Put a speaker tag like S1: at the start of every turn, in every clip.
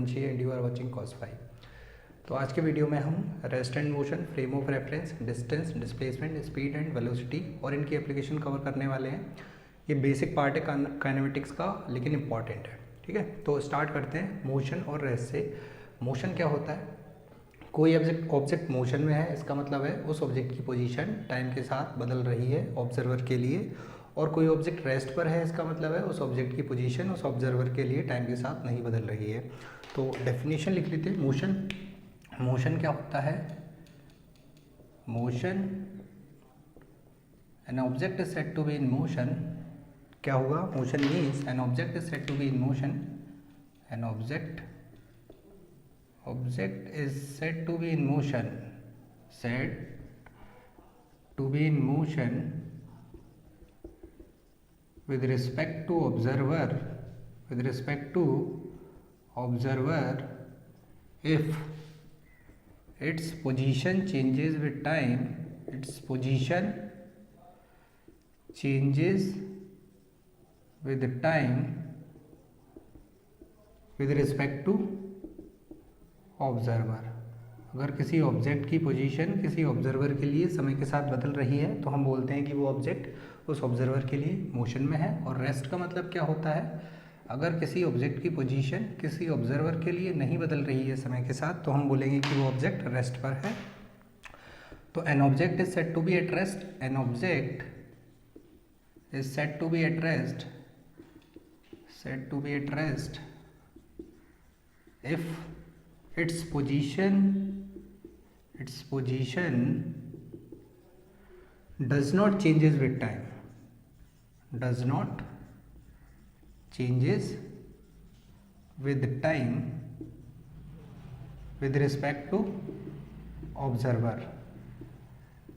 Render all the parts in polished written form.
S1: Raghuvanshi and you are watching cos phi. तो आज के वीडियो में हम rest and motion, frame of reference, distance, displacement, speed and velocity और इनकी एप्लीकेशन कवर करने वाले हैं। ये बेसिक पार्ट है काइनेमेटिक्स का, लेकिन इंपॉर्टेंट है। ठीक है, तो स्टार्ट करते हैं मोशन और रेस्ट से। मोशन क्या होता है? कोई ऑब्जेक्ट मोशन में है, इसका मतलब है उस ऑब्जेक्ट की पोजीशन टाइम के साथ बदल रही है ऑब्जर्वर के लिए। और कोई ऑब्जेक्ट रेस्ट पर है, इसका मतलब है उस ऑब्जेक्ट की पोजीशन उस ऑब्जर्वर के लिए टाइम के साथ नहीं बदल रही है। तो डेफिनेशन लिख लेते हैं। मोशन क्या होता है? Motion, an object is said to be in motion. क्या हुआ? Motion means an object is said to be in motion. An object is said to be in motion, said to be in motion with respect to observer if its position changes with time, its position changes with time with respect to observer. अगर किसी object की position किसी observer के लिए समय के साथ बदल रही है तो हम बोलते हैं कि वो ऑब्जेक्ट उस ऑब्जर्वर के लिए मोशन में है। और रेस्ट का मतलब क्या होता है? अगर किसी ऑब्जेक्ट की पोजीशन किसी ऑब्जर्वर के लिए नहीं बदल रही है समय के साथ तो हम बोलेंगे कि वो ऑब्जेक्ट रेस्ट पर है। तो an object is said to be at rest, an object is said to be at rest if its position does not changes with time, with respect to observer।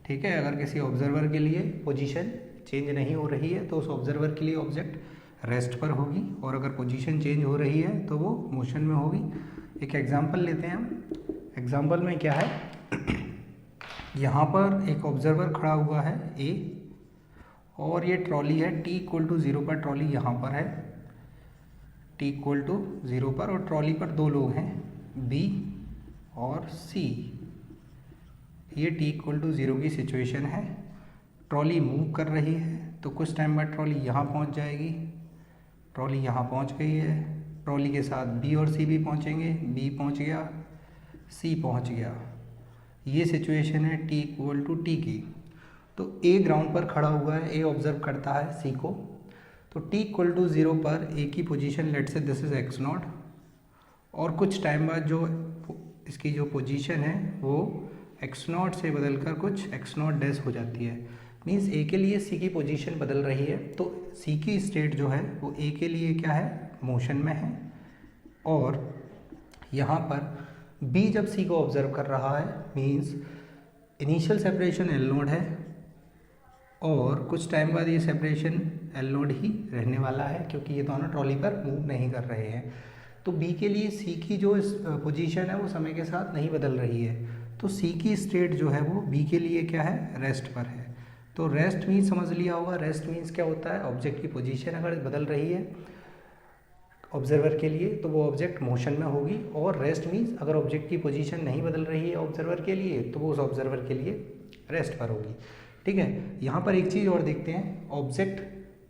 S1: ठीक है, अगर किसी ऑब्जर्वर के लिए position change नहीं हो रही है तो उस ऑब्जर्वर के लिए ऑब्जेक्ट रेस्ट पर होगी, और अगर पोजीशन चेंज हो रही है तो वो मोशन में होगी। एक एग्जांपल लेते हैं हम। एग्जांपल में क्या है? यहाँ पर एक ऑब्जर्वर खड़ा हुआ है ए, और ये ट्रॉली है t=0 पर। ट्रॉली यहाँ पर है t=0 पर, और ट्रॉली पर दो लोग हैं बी और सी। ये t=0 की सिचुएशन है। ट्रॉली मूव कर रही है तो कुछ टाइम बाद ट्रॉली यहाँ पहुँच जाएगी। ट्रॉली यहाँ पहुँच गई है, ट्रॉली के साथ बी और सी भी पहुँचेंगे। बी पहुँच गया, सी पहुँच गया। ये सिचुएशन है t=t की। तो ए ग्राउंड पर खड़ा हुआ है, ए ऑब्जर्व करता है सी को। तो t=0 पर ए की पोजीशन, लेट से दिस इज x0, और कुछ टाइम बाद जो इसकी जो पोजीशन है वो x0 से बदलकर कुछ x0' हो जाती है। मीन्स ए के लिए सी की पोजीशन बदल रही है। तो सी की स्टेट जो है वो ए के लिए क्या है? मोशन में है। और यहाँ पर बी जब सी को ऑब्जर्व कर रहा है, मीन्स इनिशियल सेपरेशन L0 है, और कुछ टाइम बाद ये सेपरेशन L0 ही रहने वाला है, क्योंकि ये दोनों ट्रॉली पर मूव नहीं कर रहे हैं। तो बी के लिए सी की जो पोजीशन है वो समय के साथ नहीं बदल रही है। तो सी की स्टेट जो है वो बी के लिए क्या है? रेस्ट पर है। तो रेस्ट मीन्स समझ लिया होगा। रेस्ट मीन्स क्या होता है? ऑब्जेक्ट की पोजीशन अगर बदल रही है ऑब्जर्वर के लिए तो वो ऑब्जेक्ट मोशन में होगी। और रेस्ट मीन्स अगर ऑब्जेक्ट की पोजीशन नहीं बदल रही है ऑब्जर्वर के लिए तो वो उस ऑब्जर्वर के लिए रेस्ट पर होगी। ठीक है, यहाँ पर एक चीज़ और देखते हैं। ऑब्जेक्ट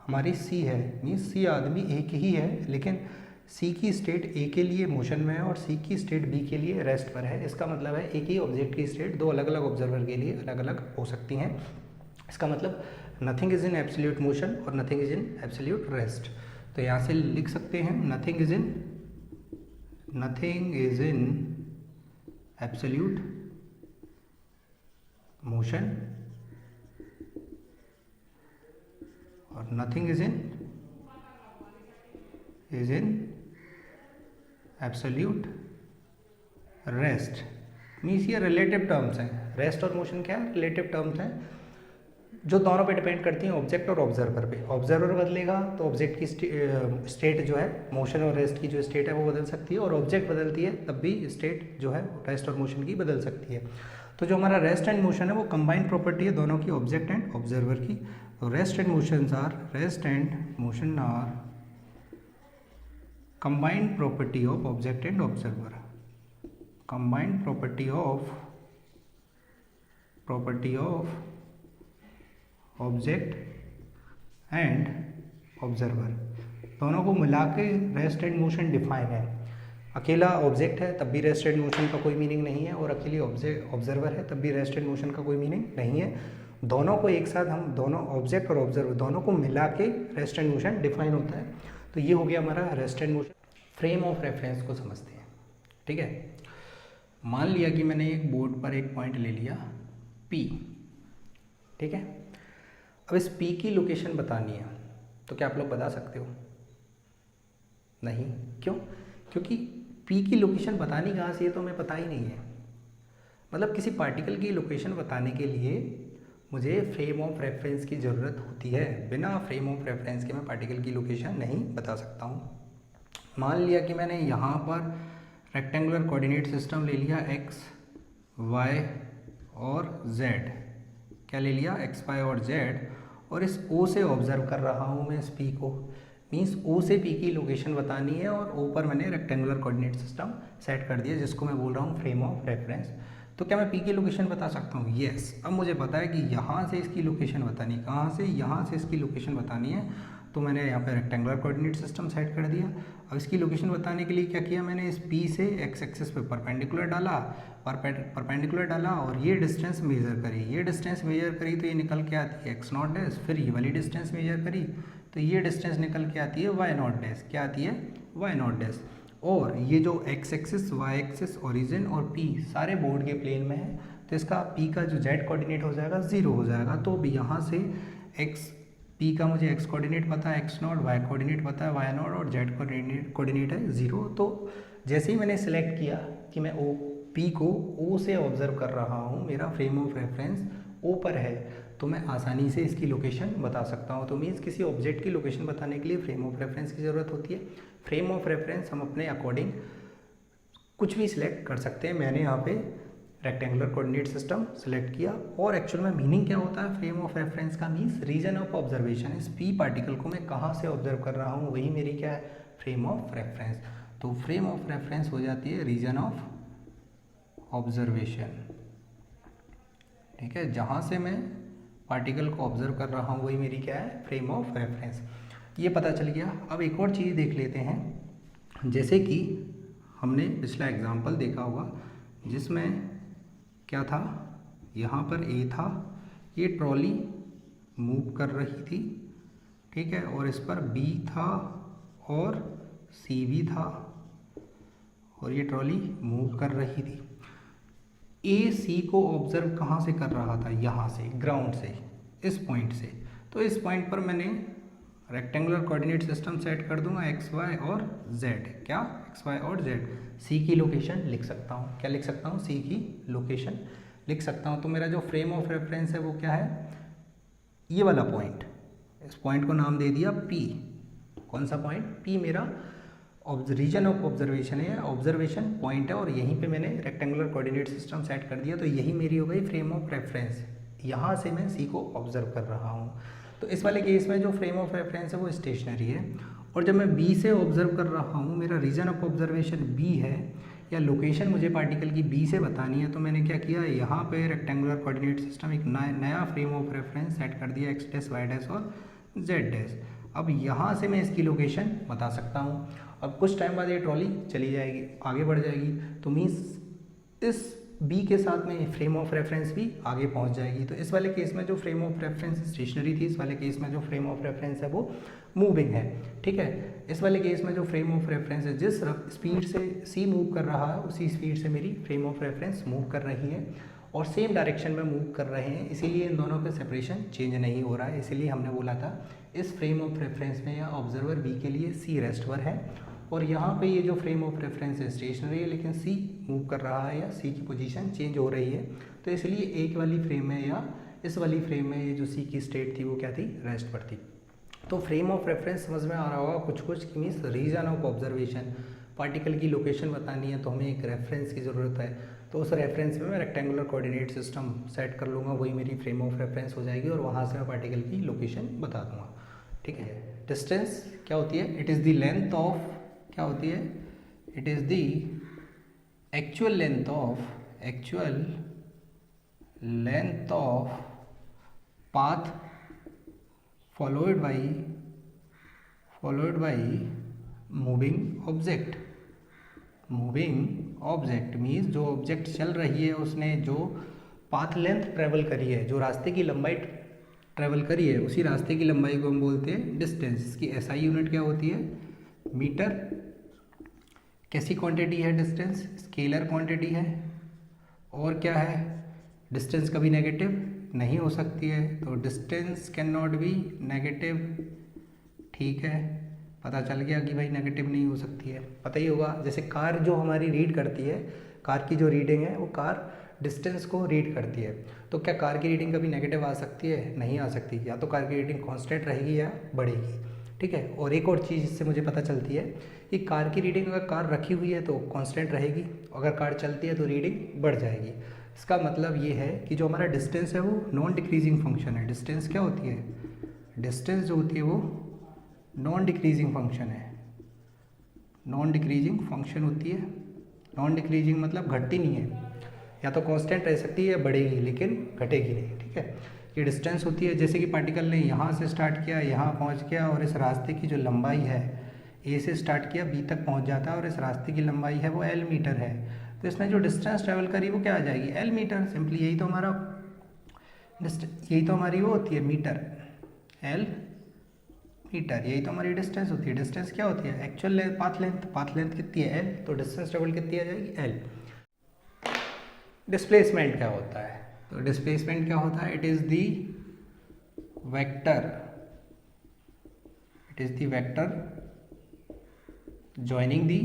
S1: हमारी सी है, मीन्स सी आदमी एक ही है, लेकिन सी की स्टेट ए के लिए मोशन में है और सी की स्टेट बी के लिए रेस्ट पर है। इसका मतलब है एक ही ऑब्जेक्ट की स्टेट दो अलग अलग ऑब्जर्वर के लिए अलग अलग हो सकती हैं। इसका मतलब nothing is in absolute motion और nothing is in absolute rest. तो यहाँ से लिख सकते हैं nothing is in absolute motion और nothing is in absolute rest. Means ये रिलेटिव टर्म्स हैं। रेस्ट और मोशन क्या है? रिलेटिव टर्म्स हैं जो दोनों पे डिपेंड करती हैं, ऑब्जेक्ट और ऑब्जर्वर पे। ऑब्जर्वर बदलेगा तो ऑब्जेक्ट की स्टेट जो है मोशन और रेस्ट की जो स्टेट है वो बदल सकती है, और ऑब्जेक्ट बदलती है तब भी स्टेट जो है रेस्ट और मोशन की बदल सकती है। तो जो हमारा रेस्ट एंड मोशन है वो कंबाइंड प्रॉपर्टी है दोनों की, ऑब्जेक्ट एंड ऑब्जर्वर की। तो rest and motion are combined property of object and observer, combined property of object and observer, दोनों को मिला के रेस्ट एंड मोशन डिफाइन है। अकेला ऑब्जेक्ट है तब भी रेस्ट एंड मोशन का कोई मीनिंग नहीं है, और अकेली ऑब्जर्वर है तब भी रेस्ट एंड मोशन का कोई मीनिंग नहीं है। दोनों को एक साथ, हम दोनों ऑब्जेक्ट और ऑब्जर्वर दोनों को मिला के रेस्ट एंड मोशन डिफाइन होता है। तो ये हो गया हमारा rest and motion. Frame of reference को समझते हैं, ठीक है। मान लिया कि मैंने एक बोर्ड पर एक पॉइंट ले लिया P, ठीक है। अब इस P की लोकेशन बतानी है, तो क्या आप लोग बता सकते हो? नहीं, क्यों? क्योंकि P की लोकेशन बतानी कहाँ से है तो हमें पता ही नहीं है। मतलब किसी पार्टिकल की लोकेशन बताने के लिए मुझे फ्रेम ऑफ रेफरेंस की ज़रूरत होती है। बिना फ्रेम ऑफ रेफरेंस के मैं पार्टिकल की लोकेशन नहीं बता सकता हूँ। मान लिया कि मैंने यहाँ पर रेक्टेंगुलर कोऑर्डिनेट सिस्टम ले लिया x, y और z। क्या ले लिया? x, y और z, और इस O से ऑब्जर्व कर रहा हूँ मैं इस P को। मीन्स O से P की लोकेशन बतानी है, और O पर मैंने रेक्टेंगुलर कोऑर्डिनेट सिस्टम सेट कर दिया, जिसको मैं बोल रहा हूँ फ्रेम ऑफ रेफरेंस। तो क्या मैं P की लोकेशन बता सकता हूँ? यस। अब मुझे पता है कि यहाँ से इसकी लोकेशन बतानी, कहाँ से? यहाँ से इसकी लोकेशन बतानी है। तो मैंने यहाँ पे रेक्टेंगुलर कोऑर्डिनेट सिस्टम सेट कर दिया। अब इसकी लोकेशन बताने के लिए क्या किया मैंने? इस P से x एक्सिस पे परपेंडिकुलर डाला और ये डिस्टेंस मेजर करी। ये डिस्टेंस मेजर करी तो ये निकल के आती है x0 डैश। फिर ये वाली डिस्टेंस मेजर करी तो ये डिस्टेंस निकल के आती है y0 डैश। क्या आती है? y0 dash. और ये जो x axis, y axis, origin और P सारे बोर्ड के प्लेन में है, तो इसका P का जो z कोऑर्डिनेट हो जाएगा 0 हो जाएगा। तो यहाँ से P का मुझे x कोऑर्डिनेट पता है x0, y कोऑर्डिनेट पता है y0 और z कोऑर्डिनेट है 0। तो जैसे ही मैंने सेलेक्ट किया कि मैं P को O से ऑब्जर्व कर रहा हूँ, मेरा फ्रेम ऑफ रेफरेंस O पर है, तो मैं आसानी से इसकी लोकेशन बता सकता हूँ। तो मीन्स किसी ऑब्जेक्ट की लोकेशन बताने के लिए फ्रेम ऑफ रेफरेंस की ज़रूरत होती है। फ्रेम ऑफ रेफरेंस हम अपने अकॉर्डिंग कुछ भी सिलेक्ट कर सकते हैं। मैंने यहाँ पे रेक्टेंगुलर कोऑर्डिनेट सिस्टम सेलेक्ट किया, और एक्चुअल में मीनिंग क्या होता है फ्रेम ऑफ रेफरेंस का? Means region of observation. इस P पार्टिकल को मैं कहाँ से ऑब्जर्व कर रहा हूँ, वही मेरी क्या है? Frame of reference. तो फ्रेम ऑफ रेफरेंस हो जाती है रीजन ऑफ ऑब्जर्वेशन, ठीक है। जहाँ से मैं पार्टिकल को ऑब्जर्व कर रहा हूँ वही मेरी क्या है? Frame of reference. ये पता चल गया। अब एक और चीज़ देख लेते हैं। जैसे कि हमने पिछला एग्जाम्पल देखा होगा जिसमें क्या था, यहाँ पर A था, ये ट्रॉली मूव कर रही थी, ठीक है, और इस पर B था और C भी था, और ये ट्रॉली मूव कर रही थी। A C को ऑब्जर्व कहाँ से कर रहा था? यहाँ से, ग्राउंड से, इस पॉइंट से। तो इस पॉइंट पर मैंने रेक्टेंगुलर कोऑर्डिनेट सिस्टम सेट कर दूंगा x, y और z। क्या? x, y और z। C की लोकेशन लिख सकता हूँ। क्या लिख सकता हूँ? C की लोकेशन लिख सकता हूँ। तो मेरा जो फ्रेम ऑफ रेफरेंस है वो क्या है? ये वाला पॉइंट। इस पॉइंट को नाम दे दिया P। कौन सा पॉइंट? P मेरा रीजन ऑफ ऑब्जर्वेशन है, ऑब्जर्वेशन पॉइंट है, और यहीं पे मैंने रेक्टेंगुलर कोऑर्डिनेट सिस्टम सेट कर दिया। तो यही मेरी हो गई फ्रेम ऑफ रेफरेंस। यहाँ से मैं C को ऑब्जर्व कर रहा हूँ। तो इस वाले केस में जो फ्रेम ऑफ रेफरेंस है वो स्टेशनरी है, और जब मैं B से ऑब्जर्व कर रहा हूँ, मेरा रीजन ऑफ ऑब्जर्वेशन B है, या लोकेशन मुझे पार्टिकल की B से बतानी है, तो मैंने क्या किया, यहाँ पे रेक्टेंगुलर कोऑर्डिनेट सिस्टम एक नया फ्रेम ऑफ रेफरेंस सेट कर दिया, x डैश, y डैश और z डैश। अब यहाँ से मैं इसकी लोकेशन बता सकता हूँ। अब कुछ टाइम बाद ये ट्रॉली चली जाएगी, आगे बढ़ जाएगी, तो मीन्स इस B के साथ में फ्रेम ऑफ रेफरेंस भी आगे पहुंच जाएगी। तो इस वाले केस में जो फ्रेम ऑफ रेफरेंस स्टेशनरी थी, इस वाले केस में जो फ्रेम ऑफ रेफरेंस है वो मूविंग है, ठीक है। इस वाले केस में जो फ्रेम ऑफ रेफरेंस है, जिस स्पीड से C मूव कर रहा है उसी स्पीड से मेरी फ्रेम ऑफ रेफरेंस मूव कर रही है, और सेम डायरेक्शन में मूव कर रहे हैं, इसीलिए इन दोनों का सेपरेशन चेंज नहीं हो रहा है। इसीलिए हमने बोला था इस फ्रेम ऑफ रेफरेंस में या ऑब्जर्वर B के लिए C रेस्ट पर है, और यहाँ पे ये जो फ्रेम ऑफ रेफरेंस है स्टेशनरी है, लेकिन C मूव कर रहा है या C की पोजीशन चेंज हो रही है। तो इसलिए एक वाली फ्रेम में या इस वाली फ्रेम में ये जो C की स्टेट थी वो क्या थी? रेस्ट पर थी। तो फ्रेम ऑफ रेफरेंस समझ में आ रहा होगा कुछ कि means region of observation. Particle की लोकेशन बतानी है तो हमें एक रेफरेंस की ज़रूरत है, तो उस रेफरेंस में मैं रेक्टेंगुलर कोऑर्डिनेट सिस्टम सेट कर लूँगा, वही मेरी फ्रेम ऑफ रेफरेंस हो जाएगी, और वहाँ से मैं पार्टिकल की लोकेशन बता दूँगा, ठीक है। डिस्टेंस क्या होती है? It is the length of क्या होती है? It is the actual length of path followed by moving object means जो ऑब्जेक्ट चल रही है उसने जो पाथ लेंथ ट्रेवल करी है, जो रास्ते की लंबाई ट्रेवल करी है, उसी रास्ते की लंबाई को हम बोलते हैं डिस्टेंस। इसकी एसआई यूनिट क्या होती है? मीटर। कैसी क्वांटिटी है डिस्टेंस? स्केलर क्वांटिटी है। और क्या है? डिस्टेंस कभी नेगेटिव नहीं हो सकती है, तो distance can not be negative. ठीक है, पता चल गया कि भाई नेगेटिव नहीं हो सकती है। पता ही होगा जैसे कार जो हमारी रीड करती है, कार की जो रीडिंग है वो कार डिस्टेंस को रीड करती है, तो क्या कार की रीडिंग कभी नेगेटिव आ सकती है? नहीं आ सकती। या तो कार की रीडिंग कांस्टेंट रहेगी या बढ़ेगी। ठीक है, और एक और चीज़ इससे मुझे पता चलती है कि कार की रीडिंग अगर कार रखी हुई है तो कांस्टेंट रहेगी, अगर कार चलती है तो रीडिंग बढ़ जाएगी। इसका मतलब ये है कि जो हमारा डिस्टेंस है वो नॉन डिक्रीजिंग फंक्शन है। डिस्टेंस क्या होती है? डिस्टेंस जो होती है वो नॉन डिक्रीजिंग फंक्शन है। नॉन डिक्रीजिंग फंक्शन होती है। नॉन डिक्रीजिंग मतलब घटती नहीं है, या तो कांस्टेंट रह सकती है या बढ़ेगी लेकिन घटेगी नहीं। ठीक है, ये डिस्टेंस होती है। जैसे कि पार्टिकल ने यहाँ से स्टार्ट किया, यहाँ पहुँच गया, और इस रास्ते की जो लंबाई है ए से स्टार्ट किया बी तक पहुँच जाता है, और इस रास्ते की लंबाई है वो एल मीटर है, तो इसने जो डिस्टेंस ट्रेवल करी वो क्या आ जाएगी? L metre. सिंपली यही तो हमारी वो होती है मीटर, एल मीटर, यही तो हमारी डिस्टेंस होती है। डिस्टेंस क्या होती है? एक्चुअल पाथ लेंथ कितनी है? एल, तो डिस्टेंस ट्रेवल कितनी आ जाएगी? एल। डिस्प्लेसमेंट क्या होता है? तो डिस्प्लेसमेंट क्या होता है? It is the vector joining the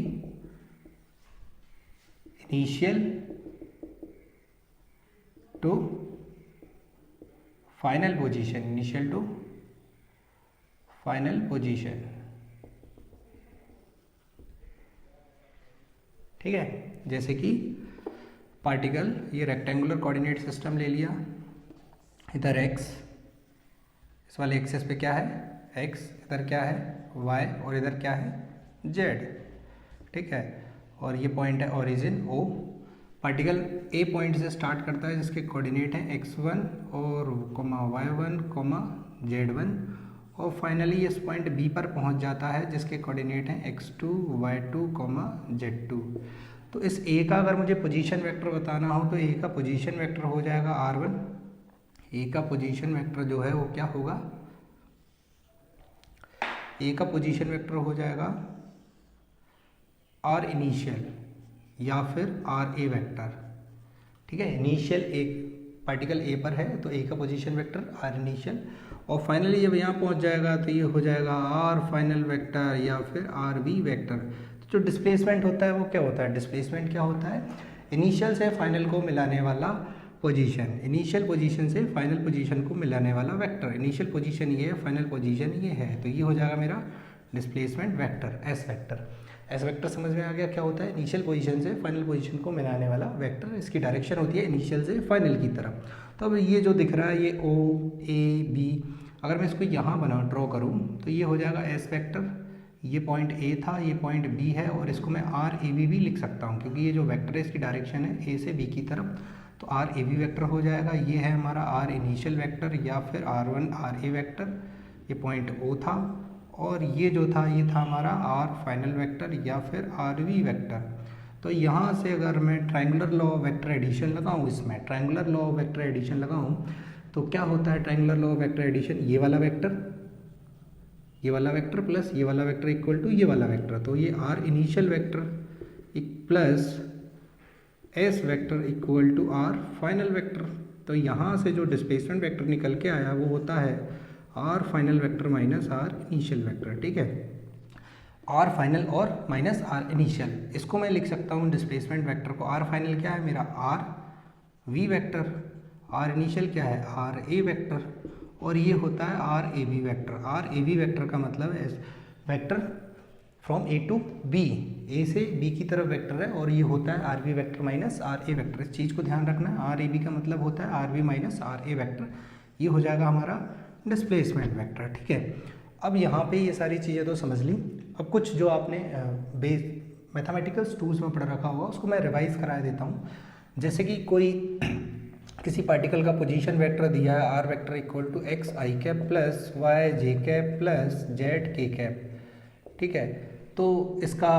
S1: initial to final position, ठीक है। जैसे कि पार्टिकल ये रेक्टेंगुलर कोऑर्डिनेट सिस्टम ले लिया, इधर x, इस वाले एक्सेस पे क्या है? x, इधर क्या है? y, और इधर क्या है? z। ठीक है, और ये पॉइंट है origin O। Particle A point से स्टार्ट करता है जिसके कोऑर्डिनेट हैं x1 और y1 z1, और फाइनली इस पॉइंट B पर पहुंच जाता है जिसके कोऑर्डिनेट हैं x2 y2 z2। तो इस A का अगर मुझे पोजीशन वेक्टर बताना हो तो A का पोजीशन वेक्टर हो जाएगा r1। A का पोजीशन वेक्टर जो है वो क्या होगा? A का पोजीशन वेक्टर हो जाएगा आर इनिशियल या फिर आर ए वेक्टर। ठीक है, इनिशियल एक पार्टिकल ए पर है तो ए का पोजीशन वेक्टर आर इनिशियल, और फाइनली जब यहाँ पहुँच जाएगा तो ये हो जाएगा आर फाइनल वेक्टर या फिर आर वी वेक्टर। तो जो डिस्प्लेसमेंट होता है वो क्या होता है? डिस्प्लेसमेंट क्या होता है? इनिशियल से फाइनल को मिलाने वाला पोजीशन, इनिशियल पोजीशन से फाइनल पोजीशन को मिलाने वाला वेक्टर। इनिशियल पोजीशन ये है, फाइनल पोजीशन ये है, तो ये हो जाएगा मेरा displacement vector, S vector. S vector समझ में आ गया क्या होता है? इनिशियल पोजीशन से फाइनल पोजीशन को मिलाने वाला वेक्टर। इसकी डायरेक्शन होती है इनिशियल से फाइनल की तरफ। तो अब ये जो दिख रहा है ये ओ ए बी, अगर मैं इसको यहाँ ड्रॉ करूँ तो ये हो जाएगा एस वेक्टर। ये पॉइंट ए था, ये पॉइंट बी है, और इसको मैं आर ए बी भी लिख सकता हूँ क्योंकि ये जो वेक्टर है इसकी डायरेक्शन है ए से बी की तरफ, तो आर ए बी वेक्टर हो जाएगा। ये है हमारा आर इनिशियल वेक्टर या फिर R1 आर ए वेक्टर, ये पॉइंट ओ था, और ये जो था ये था हमारा आर फाइनल वेक्टर या फिर आर वी वेक्टर। तो यहाँ से अगर मैं triangular law of vector addition लगाऊँ, इसमें triangular law of vector addition लगाऊँ तो क्या होता है? Triangular law of vector addition, ये वाला वेक्टर प्लस ये वाला वेक्टर इक्वल टू ये वाला वेक्टर, तो ये R initial vector plus S vector equal to R final vector. तो यहाँ से जो डिस्प्लेसमेंट वेक्टर निकल के आया वो होता है are final vector minus are initial vector. ठीक है, आर फाइनल और माइनस आर इनिशियल, इसको मैं लिख सकता हूँ डिस्प्लेसमेंट वेक्टर को। आर फाइनल क्या है मेरा? R v vector, are initial क्या है? आर ए वेक्टर, और ये होता है r A B vector. R A B vector का मतलब है vector from A to B, A से बी की तरफ वेक्टर है, और ये होता है R B vector minus are A vector. इस चीज़ को ध्यान रखना, आर ए बी का मतलब होता है R B minus are A vector. ये हो जाएगा हमारा डिस्प्लेसमेंट वेक्टर। ठीक है, अब यहाँ पे ये सारी चीज़ें तो समझ ली। अब कुछ जो आपने बेस मैथमेटिकल्स टूल्स में पढ़ रखा होगा उसको मैं रिवाइज करा देता हूँ। जैसे कि कोई किसी पार्टिकल का पोजीशन वेक्टर दिया है R vector equal to X I cap plus Y J cap plus Z K cap, ठीक है। तो इसका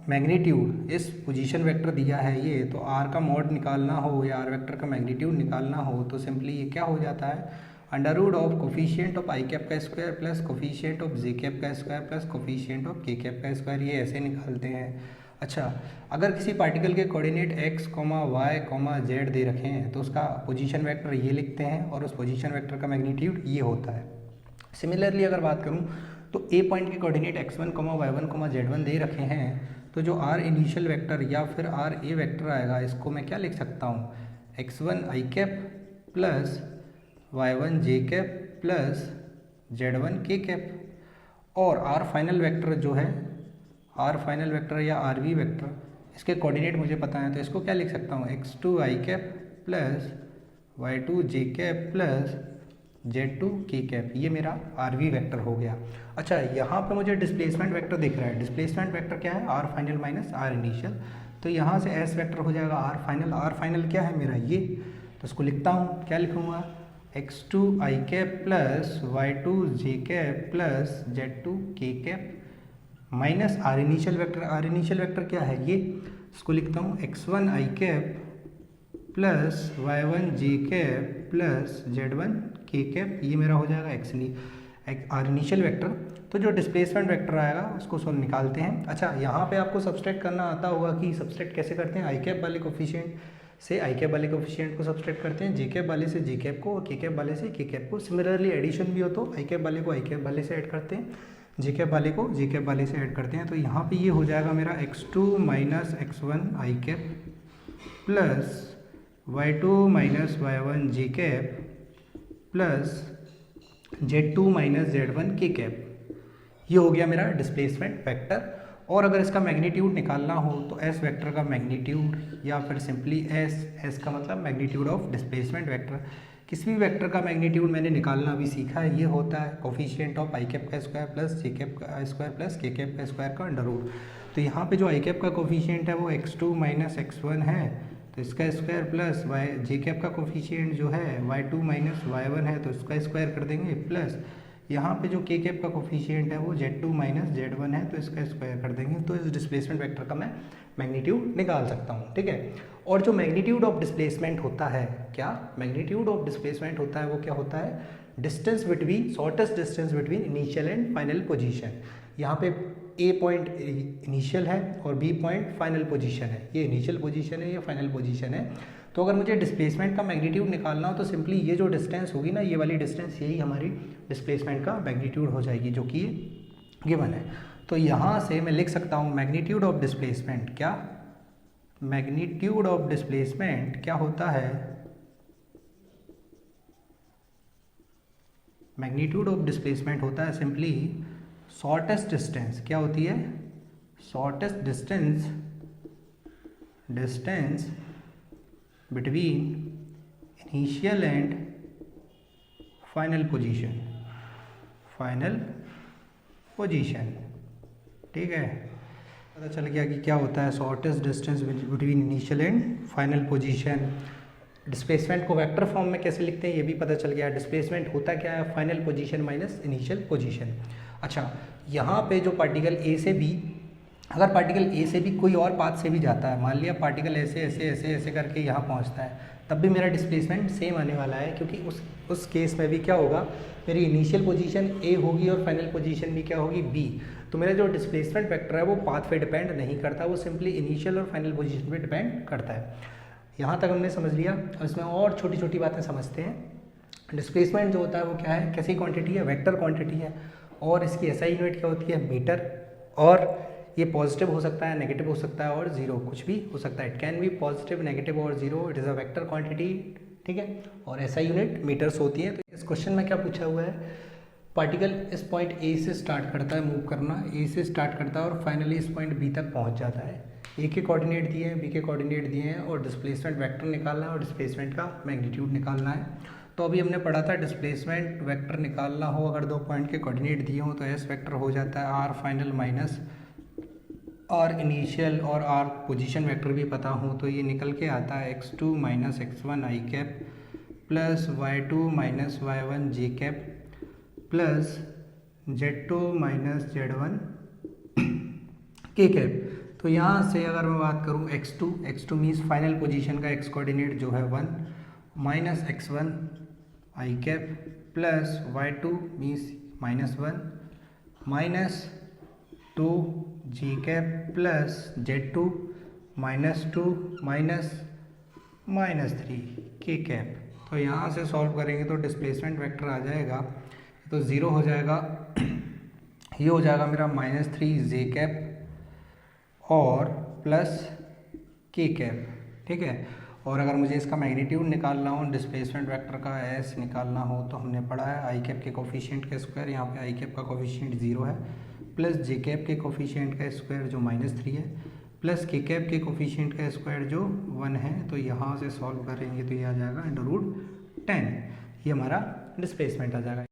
S1: मैग्नीट्यूड, इस पोजीशन वेक्टर दिया है ये, तो आर का मॉड निकालना हो या आर वेक्टर का मैग्नीट्यूड निकालना हो तो सिंपली ये क्या हो जाता है, under root of coefficient of i cap का square plus coefficient of j cap का square plus coefficient of k cap का स्क्वायर, ये ऐसे निकालते हैं। अच्छा, अगर किसी पार्टिकल के कोऑर्डिनेट x, y, z दे रखे हैं तो उसका पोजीशन वेक्टर ये लिखते हैं और उस पोजीशन वेक्टर का मैग्नीट्यूड ये होता है। सिमिलरली अगर बात करूँ तो ए पॉइंट के कोऑर्डिनेट x1, y1, z1 दे रखे हैं तो जो r इनिशियल वेक्टर या फिर r ए वेक्टर आएगा, इसको मैं क्या लिख सकता हूँ, x1 आई कैप प्लस y1 जे कैप प्लस z1 के कैप, और r फाइनल वेक्टर जो है, r फाइनल वेक्टर या आर वी वेक्टर, इसके कोऑर्डिनेट मुझे पता है तो इसको क्या लिख सकता हूँ, x2 I cap plus y2 J cap plus z2 K cap, ये मेरा आर वी वेक्टर हो गया। अच्छा, यहाँ पे मुझे डिस्प्लेसमेंट वेक्टर दिख रहा है। डिस्प्लेसमेंट वेक्टर क्या है, are final minus are initial, तो यहाँ से एस वेक्टर हो जाएगा आर फाइनल। आर फाइनल क्या है मेरा ये, तो इसको लिखता हूँ, क्या लिखूँगा, x2 I cap plus y2 J cap plus z2 K cap minus are initial vector. Are initial vector क्या है ये, इसको लिखता हूँ x1 आई कैप प्लस y1 जे कैप प्लस z1 के कैप, ये मेरा हो जाएगा आर इनिशियल वेक्टर। तो जो डिस्प्लेसमेंट वेक्टर आएगा उसको सॉल्व निकालते हैं। अच्छा, यहाँ पे आपको सब्सट्रैक्ट करना आता होगा कि सब्सट्रैक्ट कैसे करते हैं, आई कैप वाले कोफिशिएंट से आई कैप वाले कोफिशिएंट को सब्सट्रैक्ट करते हैं, जे कैप वाले से जे कैप को और के कैप वाले से के कैप को। सिमिलरली एडिशन भी हो तो आई कैप वाले को आई कैप वाले से ऐड करते हैं, जे कैप वाले को जे कैप वाले से ऐड करते हैं। तो यहाँ पे ये हो जाएगा मेरा x2 माइनस x1 आई cap plus y2 minus y1 जे cap plus z2 minus z1 के कैप, ये हो गया मेरा डिस्प्लेसमेंट वेक्टर। और अगर इसका मैग्नीट्यूड निकालना हो तो एस वेक्टर का मैग्नीट्यूड या फिर सिंपली एस का मतलब मैग्नीट्यूड ऑफ डिस्प्लेसमेंट वेक्टर, किसी भी वेक्टर का मैग्नीट्यूड मैंने निकालना अभी सीखा है, ये होता है कोफिशिएंट ऑफ आई कैप का स्क्वायर प्लस जे कैप का स्क्वायर प्लस के कैप का स्क्वायर का अंडर रूट। तो यहाँ पे जो आई कैप का कोफिशिएंट है वो x2 माइनस x1 है, तो इसका square plus Y J cap का कोफिशिएंट जो है y2 माइनस y1 है, तो इसका स्क्वायर कर देंगे प्लस यहाँ पे जो के कैप का कोफिशिएंट है वो z2 माइनस z1 है, तो इसका स्क्वायर कर देंगे। तो इस डिस्प्लेसमेंट वेक्टर का मैं मैग्नीट्यूड निकाल सकता हूँ, ठीक है। और जो मैग्नीट्यूड ऑफ डिस्प्लेसमेंट होता है, क्या मैग्नीट्यूड ऑफ डिस्प्लेसमेंट होता है, वो क्या होता है, distance between, shortest distance between initial and final position. यहाँ पे ए पॉइंट इनिशियल है और बी पॉइंट फाइनल पोजीशन है, ये इनिशियल पोजीशन है, ये फाइनल पोजीशन है। तो अगर मुझे डिस्प्लेसमेंट का मैग्नीट्यूड निकालना हो तो सिंपली ये जो डिस्टेंस होगी ना, ये वाली डिस्टेंस, यही हमारी डिस्प्लेसमेंट का मैग्नीट्यूड हो जाएगी, जो कि गिवन है। तो यहाँ से मैं लिख सकता हूँ मैग्नीट्यूड ऑफ डिस्प्लेसमेंट, क्या मैग्नीट्यूड ऑफ डिस्प्लेसमेंट क्या होता है, मैग्नीट्यूड ऑफ डिस्प्लेसमेंट होता है सिंपली शॉर्टेस्ट डिस्टेंस, क्या होती है, shortest distance between initial and final position, ठीक है। पता चल गया कि क्या होता है shortest distance between initial and final position. Displacement को वेक्टर फॉर्म में कैसे लिखते हैं ये भी पता चल गया। डिस्प्लेसमेंट होता क्या है, final position minus initial position. अच्छा, यहाँ पे जो पार्टिकल ए से बी, अगर पार्टिकल ए से भी कोई और पाथ से भी जाता है, मान लिया पार्टिकल ऐसे ऐसे ऐसे ऐसे करके यहाँ पहुँचता है, तब भी मेरा डिस्प्लेसमेंट सेम आने वाला है, क्योंकि उस केस में भी क्या होगा, मेरी इनिशियल पोजीशन ए होगी और फाइनल पोजीशन भी क्या होगी, बी। तो मेरा जो डिस्प्लेसमेंट वेक्टर है वो पाथ पे डिपेंड नहीं करता, वो सिंपली इनिशियल और फाइनल पोजीशन पे डिपेंड करता है। यहाँ तक हमने समझ लिया। अब इसमें और छोटी छोटी बातें समझते हैं। डिस्प्लेसमेंट जो होता है वो क्या है, कैसी क्वांटिटी है, वेक्टर क्वांटिटी है, और इसकी एसआई यूनिट क्या होती है, मीटर, और ये पॉजिटिव हो सकता है, नेगेटिव हो सकता है, और जीरो, कुछ भी हो सकता है। It can be positive, negative और zero, it is a vector quantity, ठीक है। और एसआई यूनिट मीटर्स होती है। तो इस क्वेश्चन में क्या पूछा हुआ है, पार्टिकल इस पॉइंट ए से स्टार्ट करता है मूव करना, ए से स्टार्ट करता है और फाइनली इस पॉइंट बी तक पहुंच जाता है। ए के कोऑर्डिनेट दिए हैं, बी के कोऑर्डिनेट दिए हैं, और डिस्प्लेसमेंट वेक्टर निकालना है और डिस्प्लेसमेंट का मैग्नीट्यूड निकालना है। तो अभी हमने पढ़ा था डिस्प्लेसमेंट वेक्टर निकालना हो अगर 2 पॉइंट के कोऑर्डिनेट दिए हो तो एस वेक्टर हो जाता है are final minus are initial, और आर पोजीशन वेक्टर भी पता हो तो ये निकल के आता है x2 माइनस x1 आई cap plus y2 minus y1 जे cap plus z2 minus z1 के कैप। तो यहाँ से अगर मैं बात करूँ x2 मीन्स फाइनल पोजीशन का x कोऑर्डिनेट जो है 1 माइनस x1 आई cap plus y2 means minus 1 minus 2 j cap plus z2 minus 2 minus 3 k cap. तो यहाँ से सॉल्व करेंगे तो डिस्प्लेसमेंट वेक्टर आ जाएगा, तो ज़ीरो हो जाएगा, ये हो जाएगा मेरा माइनस 3 जे कैप और प्लस के कैप। ठीक है, और अगर मुझे इसका मैग्नीट्यूड निकालना हो, डिस्प्लेसमेंट वेक्टर का एस निकालना हो, तो हमने पढ़ा है आई कैप के कोफिशिएंट का स्क्वायर, यहाँ पे आई कैप का कोफिशिएंट 0 है, प्लस जे कैप के कोफिशिएंट का स्क्वायर जो -3 है, प्लस के कैप के कोफिशिएंट का स्क्वायर जो 1 है। तो यहाँ से सॉल्व करेंगे तो ये आ जाएगा √10, ये हमारा डिस्प्लेसमेंट आ जाएगा।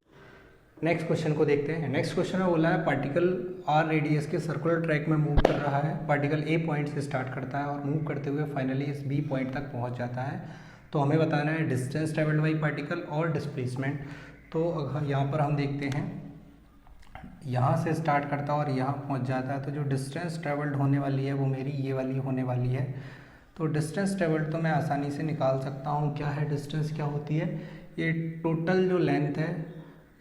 S1: नेक्स्ट क्वेश्चन को देखते हैं। नेक्स्ट क्वेश्चन में बोला है पार्टिकल आर रेडियस के सर्कुलर ट्रैक में मूव कर रहा है। पार्टिकल ए पॉइंट से स्टार्ट करता है और मूव करते हुए फाइनली इस बी पॉइंट तक पहुंच जाता है। तो हमें बताना है डिस्टेंस ट्रेवल्ड बाई पार्टिकल और डिस्प्लेसमेंट। तो यहाँ पर हम देखते हैं, यहाँ से स्टार्ट करता है और यहाँ पहुँच जाता है, तो जो डिस्टेंस ट्रेवल्ड होने वाली है वो मेरी ये वाली होने वाली है। तो डिस्टेंस ट्रेवल्ड तो मैं आसानी से निकाल सकता हूँ। क्या है डिस्टेंस, क्या होती है, ये टोटल जो लेंथ है,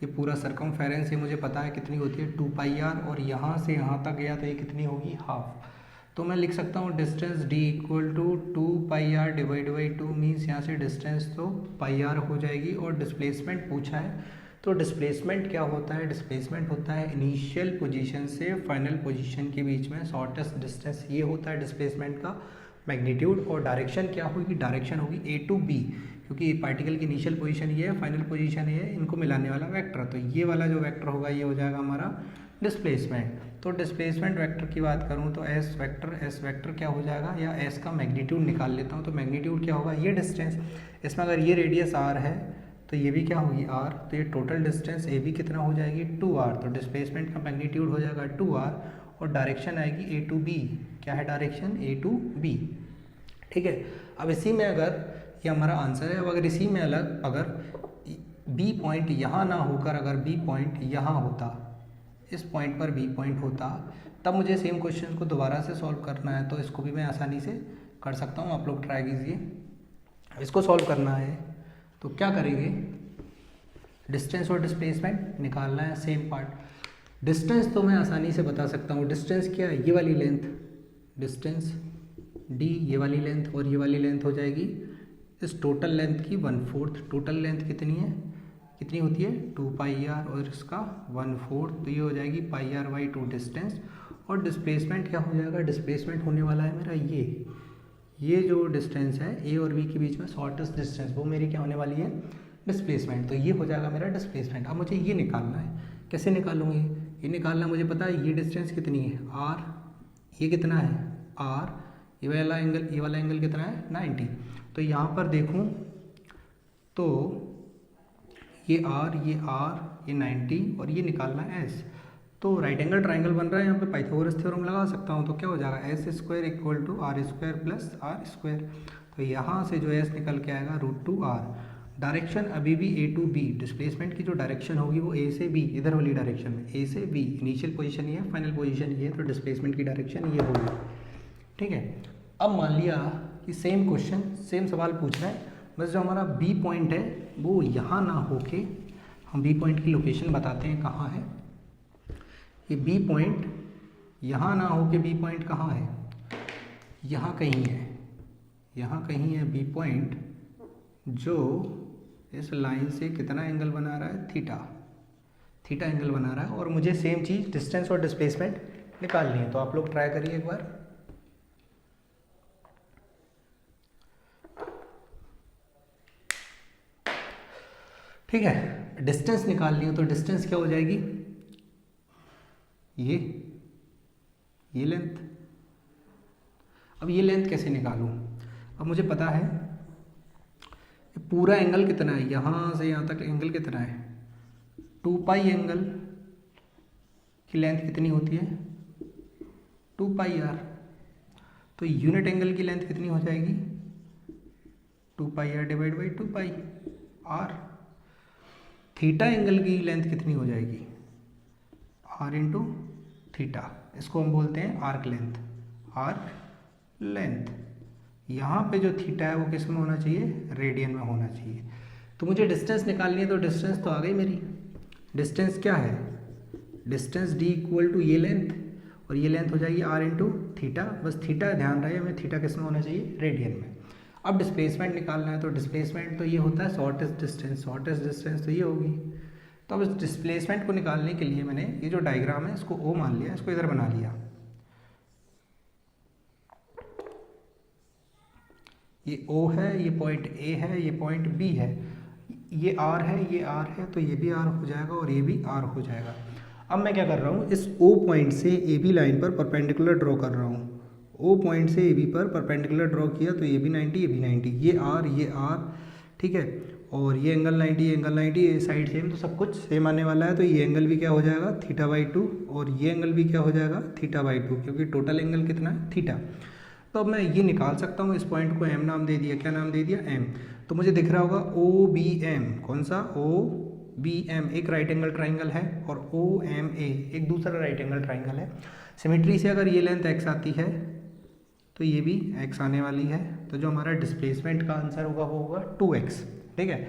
S1: ये पूरा सरकमफेरेंस, ये मुझे पता है कितनी होती है 2πr, और यहाँ से यहाँ तक गया तो ये कितनी होगी, हाफ। तो मैं लिख सकता हूँ distance d equal to 2πr divide by 2, means यहाँ से डिस्टेंस तो πr हो जाएगी। और डिस्प्लेसमेंट पूछा है, तो डिस्प्लेसमेंट क्या होता है, डिस्प्लेसमेंट होता है इनिशियल पोजीशन से फाइनल पोजीशन के बीच में शॉर्टेस्ट डिस्टेंस, ये होता है डिस्प्लेसमेंट का मैग्नीट्यूड। और डायरेक्शन क्या होगी, डायरेक्शन होगी A to B, क्योंकि पार्टिकल की इनिशियल पोजीशन ये है, फाइनल पोजीशन ये है, इनको मिलाने वाला वेक्टर। तो ये वाला जो वेक्टर होगा ये हो जाएगा हमारा डिस्प्लेसमेंट। तो डिस्प्लेसमेंट वेक्टर की बात करूँ तो एस वेक्टर क्या हो जाएगा, या एस का मैग्नीट्यूड निकाल लेता हूँ। तो मैग्नीट्यूड क्या होगा, ये डिस्टेंस, इसमें अगर ये रेडियस r है तो ये भी क्या होगी r, तो ये टोटल डिस्टेंस ए बी कितना हो जाएगी 2r। तो डिस्प्लेसमेंट का मैग्नीट्यूड हो जाएगा 2r, और डायरेक्शन आएगी A to B। क्या है डायरेक्शन, A to B। ठीक है, अब इसी में अगर ये हमारा आंसर है, अब अगर इसी में अगर B पॉइंट यहाँ ना होकर अगर B पॉइंट यहाँ होता, इस पॉइंट पर B पॉइंट होता, तब मुझे सेम क्वेश्चन को दोबारा से सॉल्व करना है। तो इसको भी मैं आसानी से कर सकता हूँ, आप लोग ट्राई कीजिए। इसको सॉल्व करना है तो क्या करेंगे, डिस्टेंस और डिस्प्लेसमेंट निकालना है, सेम पार्ट। डिस्टेंस तो मैं आसानी से बता सकता हूँ, डिस्टेंस क्या है, ये वाली लेंथ, डिस्टेंस d, ये वाली लेंथ, और ये वाली लेंथ हो जाएगी इस टोटल लेंथ की 1/4। टोटल लेंथ कितनी है, कितनी होती है 2πr, और इसका 1/4, तो ये हो जाएगी πr/2 डिस्टेंस। और डिस्प्लेसमेंट क्या हो जाएगा, डिस्प्लेसमेंट होने वाला है मेरा ये जो डिस्टेंस है a और b के बीच में शॉर्टेस्ट डिस्टेंस, वो मेरी क्या होने वाली है, डिस्प्लेसमेंट। तो ये हो जाएगा मेरा डिस्प्लेसमेंट। अब मुझे ये निकालना है, कैसे निकालूंगी, ये निकालना मुझे पता है, ये डिस्टेंस कितनी है r, ये कितना है r, ये वाला एंगल कितना है 90। तो यहाँ पर देखूँ तो ये r, ये 90, और ये निकालना है s। तो राइट एंगल ट्राइंगल बन रहा है, यहाँ पे पाइथागोरस थ्योरम लगा सकता हूँ। तो क्या हो जाएगा, s² equal to r² plus r²। तो यहाँ से जो s निकल के आएगा √2r। डायरेक्शन अभी भी A to B, डिस्प्लेसमेंट की जो डायरेक्शन होगी वो A से B, इधर वाली डायरेक्शन में A से B, इनिशियल पोजीशन ये है, फाइनल पोजीशन ये है, तो डिस्प्लेसमेंट की डायरेक्शन ये होगी। ठीक है, अब मान लिया कि सेम क्वेश्चन, सेम सवाल पूछ रहे हैं, बस जो हमारा B पॉइंट है वो यहाँ ना होके, हम B पॉइंट की लोकेशन बताते हैं कहाँ है। ये B पॉइंट यहाँ ना होके B पॉइंट कहाँ है, यहाँ कहीं है, यहाँ कहीं है B पॉइंट, जो इस लाइन से कितना एंगल बना रहा है, थीटा एंगल बना रहा है। और मुझे सेम चीज़ डिस्टेंस और डिस्प्लेसमेंट निकालनी है। तो आप लोग ट्राई करिए एक बार। ठीक है, डिस्टेंस निकालनी है, तो डिस्टेंस क्या हो जाएगी, ये लेंथ। अब ये लेंथ कैसे निकालूं, अब मुझे पता है पूरा एंगल कितना है, यहाँ से यहाँ तक एंगल कितना है, 2 पाई एंगल की लेंथ कितनी होती है, 2 पाई आर। तो यूनिट एंगल की लेंथ कितनी हो जाएगी, 2 pi r divide by 2 pi r. Theta angle की लेंथ कितनी हो जाएगी, आर इंटू थीटा। इसको हम बोलते हैं आर्क लेंथ, आर्क लेंथ। यहाँ पे जो थीटा है वो किस में होना चाहिए, रेडियन में होना चाहिए। तो मुझे डिस्टेंस निकालनी है, तो डिस्टेंस तो आ गई मेरी। डिस्टेंस क्या है, डिस्टेंस डी इक्वल टू ये लेंथ, और ये लेंथ हो जाएगी आर इंटू थीटा। बस थीटा ध्यान रहे हमें, थीटा किस में होना चाहिए, रेडियन में। अब डिस्प्लेसमेंट निकालना है, तो डिस्प्लेसमेंट तो ये होता है शॉर्टेस्ट डिस्टेंस, शॉर्टेस्ट डिस्टेंस तो ये होगी। तो अब इस डिस्प्लेसमेंट को निकालने के लिए मैंने ये जो डायग्राम है इसको ओ मान लिया, इसको इधर बना लिया। ये ओ है, ये पॉइंट ए है, ये पॉइंट बी है, ये आर है, ये आर है, तो ये भी आर हो जाएगा और ये भी आर हो जाएगा। अब मैं क्या कर रहा हूँ, इस ओ पॉइंट से ए बी लाइन पर परपेंडिकुलर ड्रॉ कर रहा हूँ। ओ पॉइंट से ए बी पर परपेंडिकुलर ड्रॉ किया तो ये भी 90, ये भी 90, ये आर, ठीक है, और ये एंगल 90, ये एंगल 90, ये साइड सेम, तो सब कुछ सेम आने वाला है। तो ये एंगल भी क्या हो जाएगा, θ/2, और ये एंगल भी क्या हो जाएगा, θ/2, क्योंकि टोटल एंगल कितना है, थीटा। तो अब मैं ये निकाल सकता हूँ, इस पॉइंट को एम नाम दे दिया, क्या नाम दे दिया, एम। तो मुझे दिख रहा होगा ओ बी एम, कौन सा, ओ बी एम एक राइट एंगल ट्राइंगल है, और ओ एम ए एक दूसरा राइट एंगल ट्राइंगल है। सिमेट्री से अगर ये लेंथ एक्स आती है तो ये भी एक्स आने वाली है, तो जो हमारा डिस्प्लेसमेंट का आंसर होगा वो होगा 2x, ठीक है।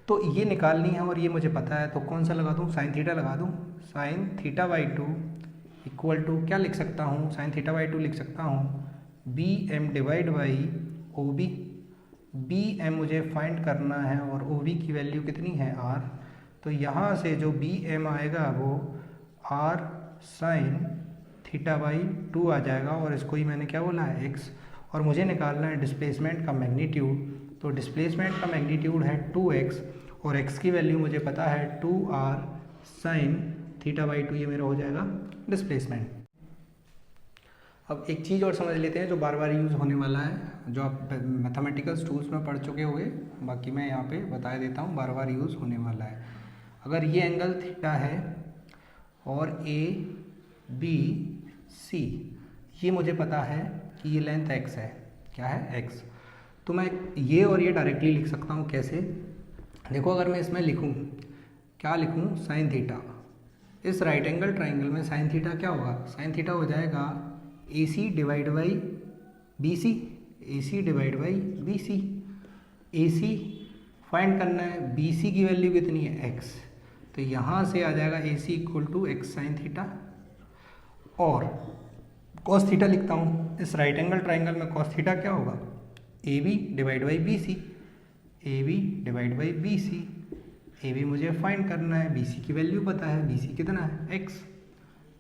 S1: तो ये निकालनी है और ये मुझे पता है, तो कौन सा लगा दूँ, साइन थीटा लगा दूँ। साइन θ/2 इक्वल टू क्या लिख सकता हूँ, साइन θ/2 लिख सकता हूँ B M divide by O B. B M मुझे फाइंड करना है और ओ बी की वैल्यू कितनी है, आर। तो यहाँ से जो बी एम आएगा वो आर साइन θ/2 आ जाएगा, और इसको ही मैंने क्या बोला है, एक्स। और मुझे निकालना है डिस्प्लेसमेंट का मैग्नीट्यूड, तो डिस्प्लेसमेंट का मैग्नीट्यूड है 2x, और x की वैल्यू मुझे पता है 2r साइन θ/2, ये मेरा हो जाएगा डिस्प्लेसमेंट। अब एक चीज़ और समझ लेते हैं जो बार बार यूज़ होने वाला है, जो आप मैथमेटिकल टूल्स में पढ़ चुके होंगे, बाकी मैं यहाँ पे बता देता हूँ, बार बार यूज़ होने वाला है। अगर ये एंगल थीटा है और ए बी सी, ये मुझे पता है कि ये लेंथ x है, क्या है, x। तो मैं ये और ये डायरेक्टली लिख सकता हूँ, कैसे, देखो अगर मैं इसमें लिखूँ, क्या लिखूँ, साइन थीटा। इस राइट एंगल ट्राइंगल में साइन थीटा क्या होगा, साइन थीटा हो जाएगा A C divide by B C, A C divide by B C. A C find करना है, बी सी की वैल्यू कितनी है, एक्स, तो यहाँ से आ जाएगा A C equal to x sine theta. और कॉस थीटा लिखता हूँ, इस राइट एंगल ट्राइंगल में कॉस थीटा क्या होगा, A B divide by B C, A B divide by B C. A B मुझे फाइंड करना है, बी सी की वैल्यू पता है, बी सी कितना है, एक्स।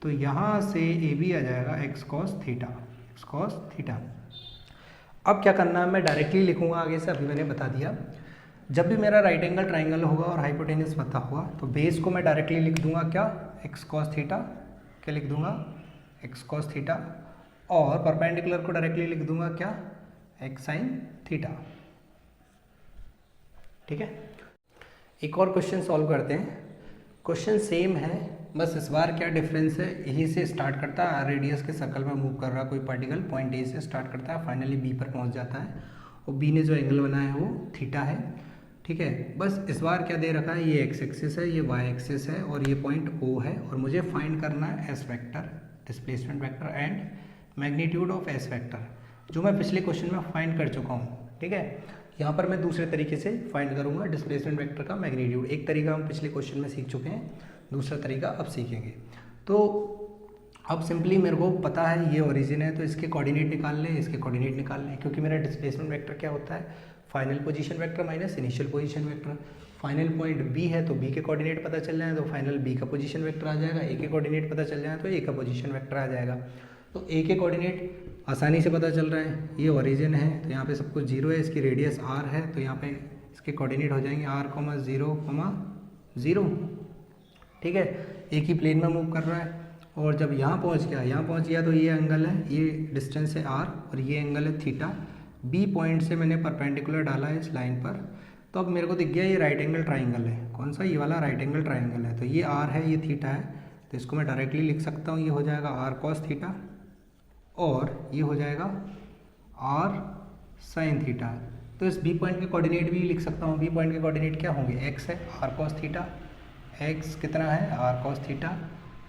S1: तो यहाँ से ए बी आ जाएगा x cos theta, x cos theta. अब क्या करना है, मैं डायरेक्टली लिखूंगा आगे से, अभी मैंने बता दिया। जब भी मेरा राइट एंगल ट्राइंगल होगा और हाइपोटेनस पता हुआ, तो बेस को मैं डायरेक्टली लिख दूंगा क्या, एक्स कॉस थीटा, क्या लिख दूंगा, एक्स कॉस थीटा, और परपेंडिकुलर को डायरेक्टली लिख दूंगा क्या, एक्स साइन थीटा, ठीक है। एक और क्वेश्चन सॉल्व करते हैं। क्वेश्चन सेम है, बस इस बार क्या डिफरेंस है, यही से स्टार्ट करता है, रेडियस के सर्कल में मूव कर रहा कोई पार्टिकल, पॉइंट ए से स्टार्ट करता है, फाइनली बी पर पहुंच जाता है, और बी ने जो एंगल बनाया है वो थीटा है, ठीक है। बस इस बार क्या दे रखा है, ये एक्स एक्सिस है, ये वाई एक्सिस है, और ये पॉइंट ओ है, और मुझे फाइंड करना है S vector, displacement vector and magnitude of S vector, जो मैं पिछले क्वेश्चन में फाइंड कर चुका हूँ, ठीक है। यहाँ पर मैं दूसरे तरीके से फाइंड करूँगा डिस्प्लेसमेंट वेक्टर का मैग्नीट्यूड। एक तरीका हम पिछले क्वेश्चन में सीख चुके हैं, दूसरा तरीका अब सीखेंगे। तो अब सिंपली मेरे को पता है ये ओरिजिन है, तो इसके कोऑर्डिनेट निकाल लें, इसके कोऑर्डिनेट निकाल लें, क्योंकि मेरा डिस्प्लेसमेंट वेक्टर क्या होता है, final position vector minus initial position vector. Final point B है तो बी के कोऑर्डिनेट पता चल जाए तो फाइनल बी का पोजीशन वेक्टर आ जाएगा, ए के कोऑर्डिनेट पता चल जाए तो ए का पोजीशन वेक्टर आ जाएगा। तो ए के कोऑर्डिनेट आसानी से पता चल रहा है, ये ओरिजिन है तो यहाँ पे सब कुछ 0 है, इसकी रेडियस r है, तो यहाँ पे इसके कोऑर्डिनेट हो जाएंगे r, 0, 0, ठीक है। एक ही प्लेन में मूव कर रहा है, और जब यहाँ पहुँच गया तो ये एंगल है, ये डिस्टेंस है r, और ये एंगल है थीटा। बी पॉइंट से मैंने परपेंडिकुलर डाला है इस लाइन पर, तो अब मेरे को दिख गया ये राइट एंगल ट्राइंगल है। कौन सा? ये वाला राइट एंगल ट्राइंगल है। तो ये आर है, ये थीटा है, तो इसको मैं डायरेक्टली लिख सकता हूँ। ये हो जाएगा आर कॉस थीटा और ये हो जाएगा आर साइन थीटा। तो इस बी पॉइंट के कोऑर्डिनेट भी लिख सकता हूँ। बी पॉइंट के कोऑर्डिनेट क्या होंगे? एक्स है आर कॉस थीटा, एक्स कितना है? Are cos theta.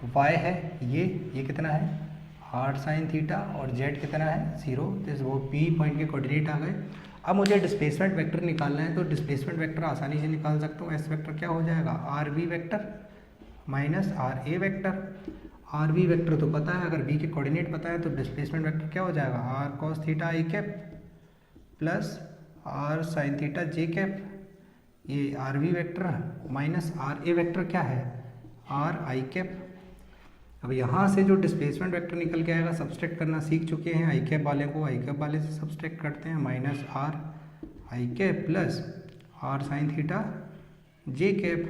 S1: वाई है ये कितना है? R sine theta. और जेड कितना है? 0। तो वो बी पॉइंट के कोऑर्डिनेट आ गए। अब मुझे डिस्प्लेसमेंट वेक्टर निकालना है, तो डिस्प्लेसमेंट वेक्टर आसानी से निकाल सकता हूँ। एस वेक्टर क्या हो जाएगा? R B vector minus are A vector. R B vector तो पता है, अगर बी के कोऑर्डिनेट पता है तो डिस्प्लेसमेंट वेक्टर क्या हो जाएगा? R cos theta i cap plus are sine theta J cap. ये r B vector minus are A vector क्या है? आर आई कैप। अब यहाँ से जो डिस्प्लेसमेंट वेक्टर निकल के आएगा, सब्सट्रैक्ट करना सीख चुके हैं। आई कैप वाले को आई कैप वाले से सब्सट्रैक्ट करते हैं, minus R I cap plus are sine theta J cap.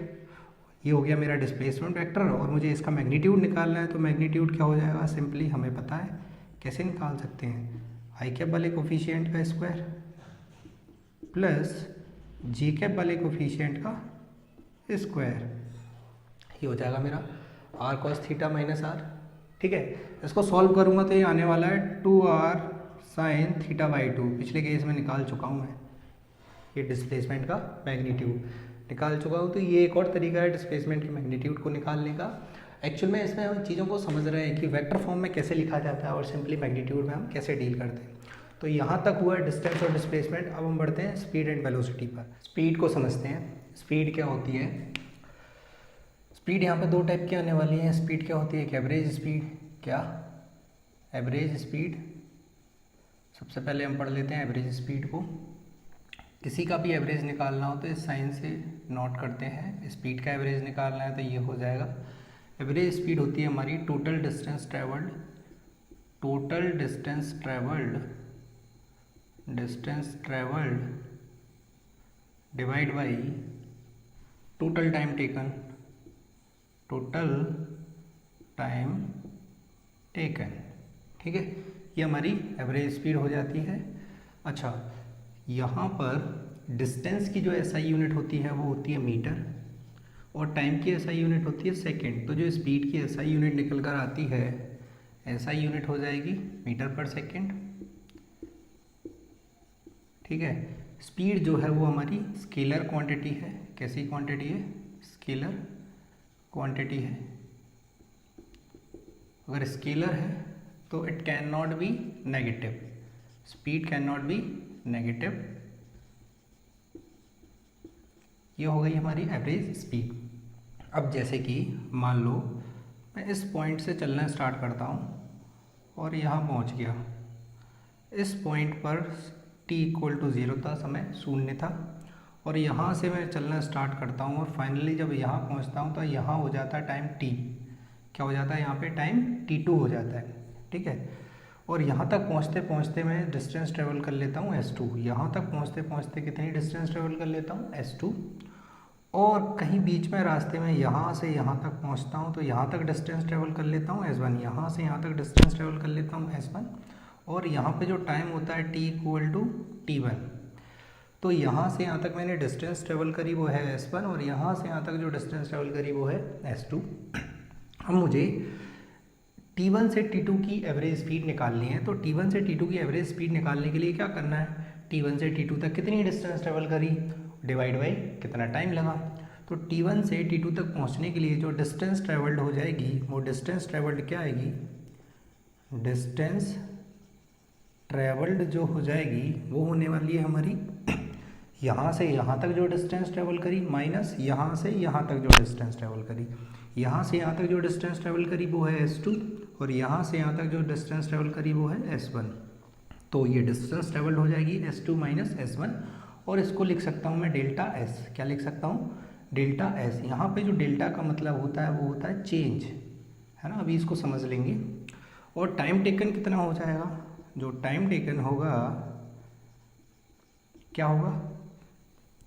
S1: ये हो गया मेरा डिस्प्लेसमेंट वेक्टर। और मुझे इसका मैग्नीट्यूड निकालना है, तो मैग्नीट्यूड क्या हो जाएगा? सिंपली हमें पता है कैसे निकाल सकते हैं। आई कैप वाले कोफिशिएंट का स्क्वायर प्लस जे कैप वाले कोफिशिएंट का स्क्वायर। ये हो जाएगा मेरा R cos theta minus R. ठीक है, इसको सॉल्व करूँगा तो ये आने वाला है 2r साइन थीटा बाई 2। पिछले केस में निकाल चुका हूँ मैं, ये डिस्प्लेसमेंट का मैग्नीट्यूड निकाल चुका हूँ। तो ये एक और तरीका है डिस्प्लेसमेंट के मैग्नीट्यूड को निकालने का। एक्चुअल में इसमें हम चीज़ों को समझ रहे हैं कि वेक्टर फॉर्म में कैसे लिखा जाता है और सिंपली मैग्नीट्यूड में हम कैसे डील करते हैं। तो यहाँ तक हुआ डिस्टेंस और डिस्प्लेसमेंट। अब हम बढ़ते हैं स्पीड एंड वेलोसिटी पर। स्पीड को समझते हैं। स्पीड क्या होती है? स्पीड यहाँ पे दो टाइप की आने वाली है। स्पीड क्या होती है? एक एवरेज स्पीड। क्या? Average speed. सबसे पहले हम पढ़ लेते हैं एवरेज स्पीड को। किसी का भी एवरेज निकालना हो तो इस साइन से नोट करते हैं। स्पीड का एवरेज निकालना है तो ये हो जाएगा। एवरेज स्पीड होती है हमारी total distance travelled, total distance travelled divide by total time taken, total time taken. ठीक है, ये हमारी एवरेज स्पीड हो जाती है। अच्छा, यहाँ पर डिस्टेंस की जो एसआई यूनिट होती है वो होती है मीटर और टाइम की एसआई यूनिट होती है सेकंड। तो जो स्पीड की एसआई यूनिट निकल कर आती है, एसआई यूनिट हो जाएगी मीटर पर सेकंड। ठीक है, स्पीड जो है वो हमारी स्केलर क्वांटिटी है। कैसी क्वांटिटी है? स्केलर क्वांटिटी है। अगर स्केलर है तो it can not be negative. Speed can not be negative. ये हो गई हमारी एवरेज स्पीड। अब जैसे कि मान लो मैं इस पॉइंट से चलना स्टार्ट करता हूँ और यहाँ पहुँच गया। इस पॉइंट पर t इक्वल टू 0 था, समय शून्य था। और यहाँ से मैं चलना स्टार्ट करता हूँ और फाइनली जब यहाँ पहुँचता हूँ तो यहाँ हो जाता है टाइम t। क्या हो जाता है? यहाँ पे टाइम t2 हो जाता है। ठीक है, और यहाँ तक पहुँचते पहुँचते मैं डिस्टेंस ट्रेवल कर लेता हूँ s2। यहाँ तक पहुँचते पहुँचते कितनी डिस्टेंस ट्रेवल कर लेता हूँ? s2। और कहीं बीच में रास्ते में यहाँ से यहाँ तक पहुँचता हूँ तो यहाँ तक डिस्टेंस ट्रेवल कर लेता हूँ s1। यहाँ से यहाँ तक डिस्टेंस ट्रेवल कर लेता हूँ s1। और यहाँ पे जो टाइम होता है t इक्वल टू t1। तो यहाँ से यहाँ तक मैंने डिस्टेंस ट्रेवल करी वो है s1 और यहाँ से यहाँ तक जो डिस्टेंस ट्रेवल करी वो है s2। अब मुझे t1 से t2 की एवरेज स्पीड निकालनी है। तो t1 से t2 की एवरेज स्पीड निकालने के लिए क्या करना है? t1 से t2 तक कितनी डिस्टेंस ट्रेवल करी डिवाइड बाई कितना टाइम लगा। तो t1 से t2 तक पहुँचने के लिए जो डिस्टेंस ट्रेवल्ड हो जाएगी वो डिस्टेंस ट्रेवल्ड क्या आएगी? डिस्टेंस ट्रेवल्ड जो हो जाएगी वो होने वाली है हमारी यहाँ से यहाँ तक जो डिस्टेंस ट्रेवल करी माइनस यहाँ से यहाँ तक जो डिस्टेंस ट्रेवल करी। यहाँ से यहाँ तक जो डिस्टेंस ट्रेवल करी वो है s2 और यहाँ से यहाँ तक जो डिस्टेंस ट्रेवल करी वो है s1। तो ये डिस्टेंस ट्रेवल्ड हो जाएगी s2 माइनस s1 और इसको लिख सकता हूँ मैं डेल्टा s। क्या लिख सकता हूँ? Delta s। यहाँ पे जो डेल्टा का मतलब होता है वो होता है चेंज, है ना। अभी इसको समझ लेंगे। और टाइम टेकन कितना हो जाएगा? जो टाइम टेकन होगा क्या होगा?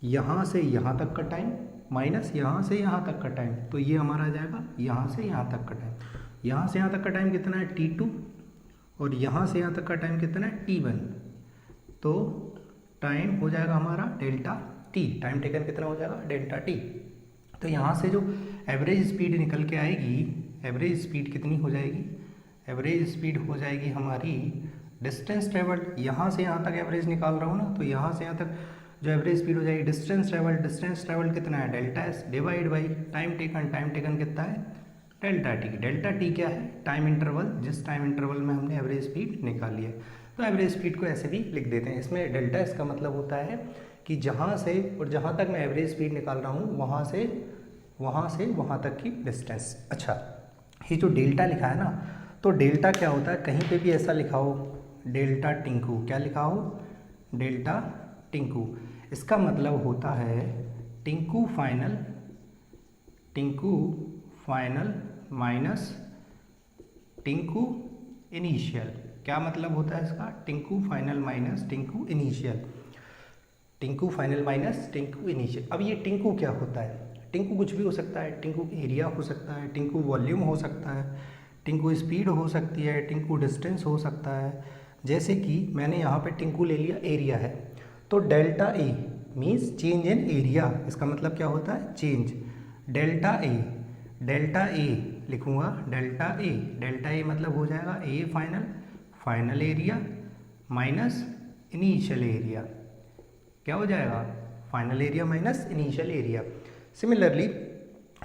S1: यहाँ से यहाँ तक का टाइम माइनस यहाँ से यहाँ तक का टाइम। तो ये हमारा आ जाएगा यहाँ से यहाँ तक का टाइम। यहाँ से यहाँ तक का टाइम कितना है? t2 और यहाँ से यहाँ तक का टाइम कितना है? t1। तो टाइम हो जाएगा हमारा डेल्टा टी, टाइम टेकन कितना हो जाएगा डेल्टा टी। तो यहाँ से जो एवरेज स्पीड निकल के आएगी, एवरेज स्पीड कितनी हो जाएगी, एवरेज स्पीड हो जाएगी हमारी डिस्टेंस ट्रेवल, यहाँ से यहाँ तक एवरेज निकाल रहा हूँ ना, तो यहाँ से यहाँ तक जो एवरेज स्पीड हो जाएगी डिस्टेंस ट्रेवल, डिस्टेंस ट्रेवल कितना है delta S divide by time taken, time taken कितना है डेल्टा टी। डेल्टा टी क्या है, टाइम इंटरवल, जिस टाइम इंटरवल में हमने एवरेज स्पीड निकाली है। तो एवरेज स्पीड को ऐसे भी लिख देते हैं। इसमें डेल्टा एस का मतलब होता है कि जहाँ से और जहाँ तक मैं एवरेज स्पीड निकाल रहा हूँ वहाँ से वहाँ तक की डिस्टेंस। अच्छा, ये जो डेल्टा लिखा है ना, तो डेल्टा क्या होता है, कहीं पे भी ऐसा लिखा हो डेल्टा टिंकू, क्या लिखा हो डेल्टा टिंकू, इसका मतलब होता है Tinku final minus Tinku initial. क्या मतलब होता है इसका, Tinku final minus Tinku initial, Tinku final minus Tinku initial. अब ये टिंकू क्या होता है, टिंकू कुछ भी हो सकता है, टिंकू एरिया हो सकता है, टिंकू वॉल्यूम हो सकता है, टिंकू स्पीड हो सकती है, टिंकू डिस्टेंस हो सकता है। जैसे कि मैंने यहाँ पे टिंकू ले लिया, एरिया है, तो delta A means change in area, इसका मतलब क्या होता है चेंज। डेल्टा ए लिखूँगा, डेल्टा ए मतलब हो जाएगा A final area minus initial area, क्या हो जाएगा final area minus initial area. Similarly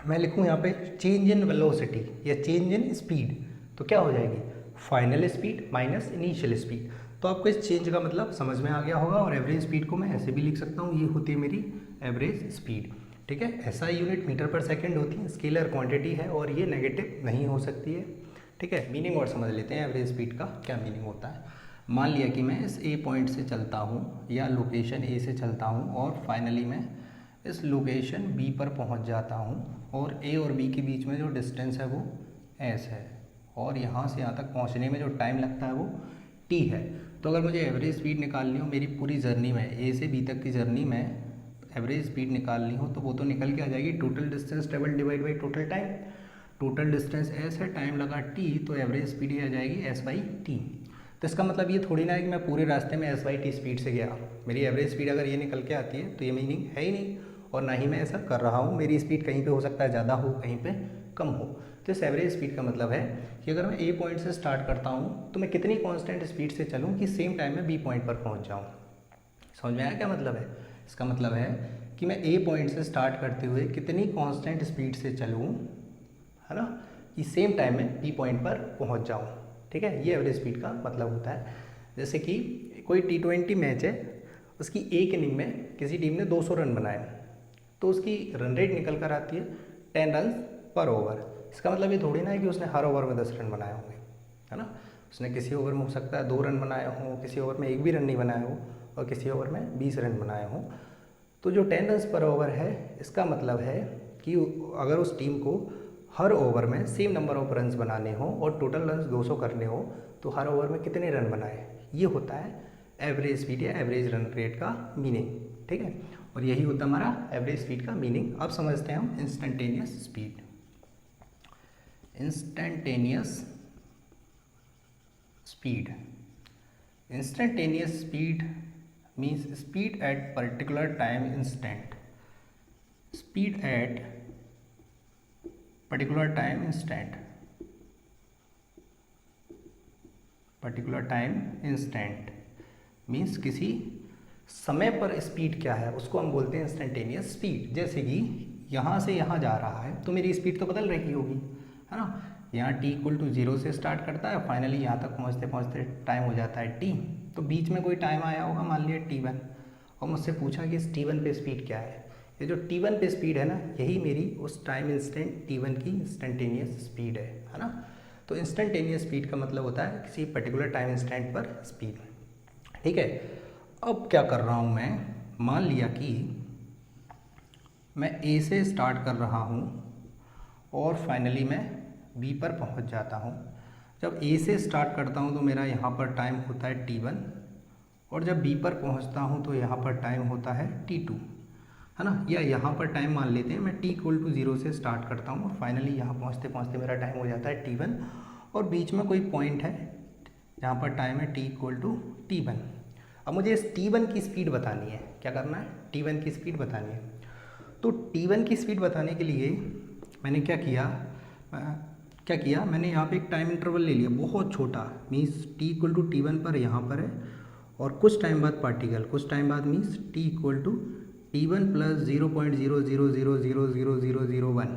S1: मैं लिखूँ यहाँ पे चेंज इन वेलोसिटी या चेंज इन स्पीड, तो क्या हो जाएगी final speed minus initial speed. तो आपको इस चेंज का मतलब समझ में आ गया होगा। और एवरेज स्पीड को मैं ऐसे भी लिख सकता हूँ, ये होती है मेरी एवरेज स्पीड, ठीक है। ऐसा यूनिट मीटर पर सेकंड होती है, स्केलर क्वांटिटी है और ये नेगेटिव नहीं हो सकती है, ठीक है। मीनिंग और समझ लेते हैं एवरेज स्पीड का क्या मीनिंग होता है। मान लिया कि मैं इस ए पॉइंट से चलता हूँ या लोकेशन ए से चलता हूँ और फाइनली मैं इस लोकेशन बी पर पहुँच जाता हूँ और ए और बी के बीच में जो डिस्टेंस है वो एस है और यहाँ से यहाँ तक पहुँचने में जो टाइम लगता है वो टी है। तो अगर मुझे एवरेज स्पीड निकालनी हो मेरी पूरी जर्नी में, ए से बी तक की जर्नी में एवरेज स्पीड निकालनी हो, तो वो तो निकल के आ जाएगी total distance travel divide by total time. Total distance S है, टाइम लगा टी, तो एवरेज स्पीड ही आ जाएगी एस बाई टी। तो इसका मतलब ये थोड़ी ना है कि मैं पूरे रास्ते में एस बाई टी स्पीड से गया, मेरी एवरेज स्पीड अगर ये निकल के आती है तो ये मीनिंग है ही नहीं और ना ही मैं ऐसा कर रहा हूँ। मेरी स्पीड कहीं पे हो सकता है ज़्यादा हो, कहीं पे कम हो। तो इस एवरेज स्पीड का मतलब है कि अगर मैं ए पॉइंट से स्टार्ट करता हूँ तो मैं कितनी कांस्टेंट स्पीड से चलूँ कि सेम टाइम में बी पॉइंट पर पहुँच जाऊँ। समझ में आया क्या मतलब है? इसका मतलब है कि मैं ए पॉइंट से स्टार्ट करते हुए कितनी कांस्टेंट स्पीड से चलूँ, है ना, कि सेम टाइम में बी पॉइंट पर पहुँच जाऊँ, ठीक है। ये एवरेज स्पीड का मतलब होता है। जैसे कि कोई T20 मैच है, उसकी एक इनिंग में किसी टीम ने 200 रन बनाए तो उसकी रन रेट निकल कर आती है 10 रन पर ओवर। इसका मतलब ये थोड़ी ना है कि उसने हर ओवर में 10 रन बनाए होंगे, है ना। उसने किसी ओवर में हो सकता है 2 रन बनाए हों, किसी ओवर में एक भी रन नहीं बनाए हो और किसी ओवर में 20 रन बनाए हों। तो जो 10 रन पर ओवर है, इसका मतलब है कि अगर उस टीम को हर ओवर में सेम नंबर ऑफ रन्स बनाने हो और टोटल रन्स 200 करने हो तो हर ओवर में कितने रन बनाए, ये होता है एवरेज स्पीड या एवरेज रन रेट का मीनिंग, ठीक है। और यही होता है हमारा एवरेज स्पीड का मीनिंग। अब समझते हैं हम instantaneous speed. Instantaneous speed means speed at particular time instant, speed at particular time instant means किसी समय पर स्पीड क्या है उसको हम बोलते हैं इंस्टेंटेनियस स्पीड। जैसे कि यहाँ से यहाँ जा रहा है तो मेरी स्पीड तो बदल रही होगी, है ना। यहाँ t=0 से स्टार्ट करता है, फाइनली यहाँ तक पहुँचते पहुँचते टाइम हो जाता है t। तो बीच में कोई टाइम आया होगा, मान लिया t1, और मुझसे पूछा कि इस t1 पे स्पीड क्या है। ये जो t1 पे स्पीड है ना, यही मेरी उस टाइम इंस्टेंट t1 की इंस्टेंटेनियस स्पीड है ना। तो इंस्टेंटेनियस स्पीड का मतलब होता है किसी पर्टिकुलर टाइम इंस्टेंट पर स्पीड, ठीक है। अब क्या कर रहा हूँ मैं, मान लिया कि मैं A से स्टार्ट कर रहा हूँ और फाइनली मैं B पर पहुँच जाता हूँ। जब A से स्टार्ट करता हूँ तो मेरा यहाँ पर टाइम होता है t1 और जब B पर पहुँचता हूँ तो यहाँ पर टाइम होता है t2, है ना। या यहाँ पर टाइम मान लेते हैं, मैं t=0 से स्टार्ट करता हूँ और फाइनली यहाँ पहुँचते पहुँचते मेरा टाइम हो जाता है t1 और बीच में कोई पॉइंट है जहाँ पर टाइम है t=t1। अब मुझे इस t1 की स्पीड बतानी है। क्या करना है, T1 की स्पीड बतानी है। तो T1 की स्पीड बताने के लिए मैंने क्या किया मैंने यहाँ पे एक टाइम इंटरवल ले लिया बहुत छोटा, means t equal to T1 पर यहाँ पर है और कुछ टाइम बाद पार्टिकल, कुछ टाइम बाद means t equal to T1 plus 0.000000001,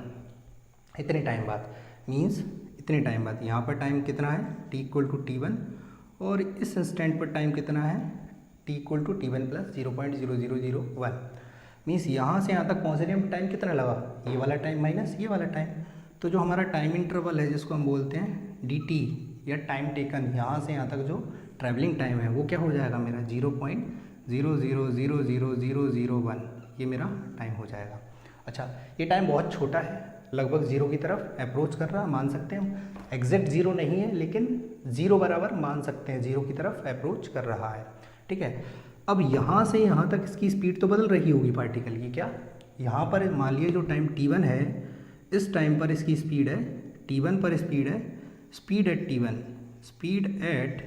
S1: इतने टाइम बाद, मीन्स इतने टाइम बाद यहाँ पर टाइम कितना है t इक्वल टू T1 और इस इंस्टेंट पर टाइम कितना है t equal to T1 plus 0.0001, means यहाँ से यहाँ तक पहुँचने में टाइम कितना लगा, ये वाला टाइम माइनस ये वाला टाइम। तो जो हमारा टाइम इंटरवल है जिसको हम बोलते हैं dt या टाइम टेकन, यहाँ से यहाँ तक जो ट्रैवलिंग टाइम है वो क्या हो जाएगा मेरा 0.0000001, ये मेरा टाइम हो जाएगा। अच्छा, ये टाइम बहुत छोटा है, लगभग जीरो की तरफ अप्रोच कर रहा, मान सकते हैं हम, एग्जैक्ट जीरो नहीं है लेकिन जीरो बराबर मान सकते हैं, जीरो की तरफ अप्रोच कर रहा है। ठीक है, अब यहाँ से यहाँ तक इसकी स्पीड तो बदल रही होगी पार्टिकल की, क्या यहाँ पर मान लिए जो टाइम T1 है, इस टाइम पर इसकी स्पीड है T1 पर speed at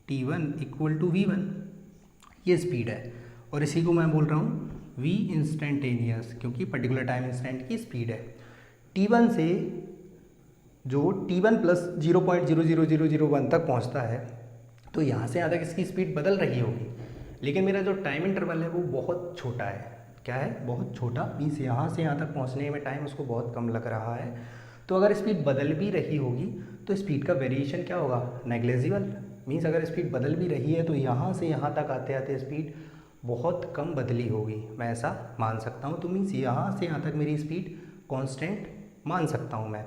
S1: T1 equal to V1, ये स्पीड है और इसी को मैं बोल रहा हूँ V इंस्टेंटेनियस, क्योंकि पर्टिकुलर टाइम इंस्टेंट की स्पीड है। T1 से जो T1 प्लस 0.00001 तक पहुँचता है तो यहाँ से यहाँ तक इसकी स्पीड बदल रही होगी, लेकिन मेरा जो टाइम इंटरवल है वो बहुत छोटा है। क्या है, बहुत छोटा, मीन्स यहाँ से यहाँ तक पहुँचने में टाइम उसको बहुत कम लग रहा है। तो अगर स्पीड बदल भी रही होगी तो स्पीड का वेरिएशन क्या होगा, नेग्लेजिबल, मीन्स अगर स्पीड बदल भी रही है तो यहाँ से यहाँ तक आते आते स्पीड बहुत कम बदली होगी, मैं ऐसा मान सकता हूँ। तो मीन्स यहाँ से यहाँ तक मेरी स्पीड कांस्टेंट मान सकता हूँ मैं।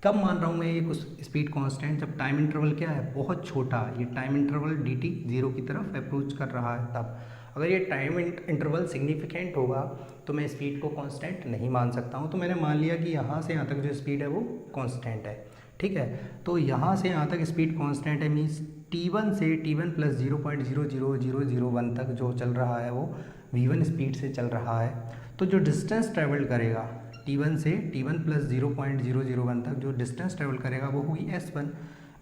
S1: कब मान रहा हूँ मैं ये कुछ स्पीड कांस्टेंट, जब टाइम इंटरवल क्या है, बहुत छोटा, ये टाइम इंटरवल dt जीरो की तरफ अप्रोच कर रहा है तब। अगर ये टाइम इंटरवल सिग्निफिकेंट होगा तो मैं स्पीड को कांस्टेंट नहीं मान सकता हूँ। तो मैंने मान लिया कि यहाँ से यहाँ तक जो स्पीड है वो कांस्टेंट है। ठीक है, तो यहाँ से यहाँ तक स्पीड कांस्टेंट है, मीन्स T1 से T1 प्लस 0.00001 तक जो चल रहा है वो V1 स्पीड से चल रहा है। तो जो डिस्टेंस ट्रेवल करेगा T1 से T1 प्लस 0.001 तक जो डिस्टेंस ट्रेवल करेगा वो होगी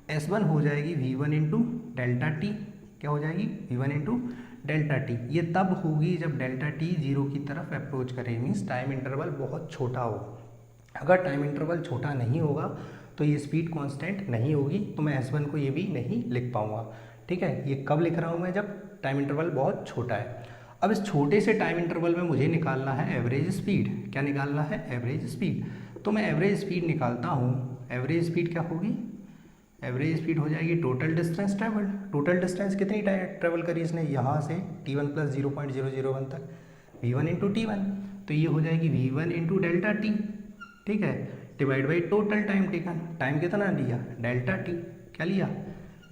S1: S1 हो जाएगी V1 इंटू डेल्टा टी, क्या हो जाएगी V1 इंटू डेल्टा टी। ये तब होगी जब डेल्टा टी जीरो की तरफ अप्रोच करे, मीन्स टाइम इंटरवल बहुत छोटा हो। अगर टाइम इंटरवल छोटा नहीं होगा तो ये स्पीड कांस्टेंट नहीं होगी, तो मैं S1 को ये भी नहीं लिख पाऊँगा। ठीक है, ये कब लिख रहा हूँ मैं, जब टाइम इंटरवल बहुत छोटा है। अब इस छोटे से टाइम इंटरवल में मुझे निकालना है एवरेज स्पीड। क्या निकालना है, एवरेज स्पीड। तो मैं एवरेज स्पीड निकालता हूँ, एवरेज स्पीड क्या होगी, एवरेज स्पीड हो जाएगी total distance travel. Total distance कितनी ट्रेवल करी इसने, यहाँ से T1 प्लस 0.001 तक V1 इंटू T1, तो ये हो जाएगी V1 इंटू डेल्टा टी। ठीक है, divide by total time taken, time कितना लिया, डेल्टा टी, क्या लिया,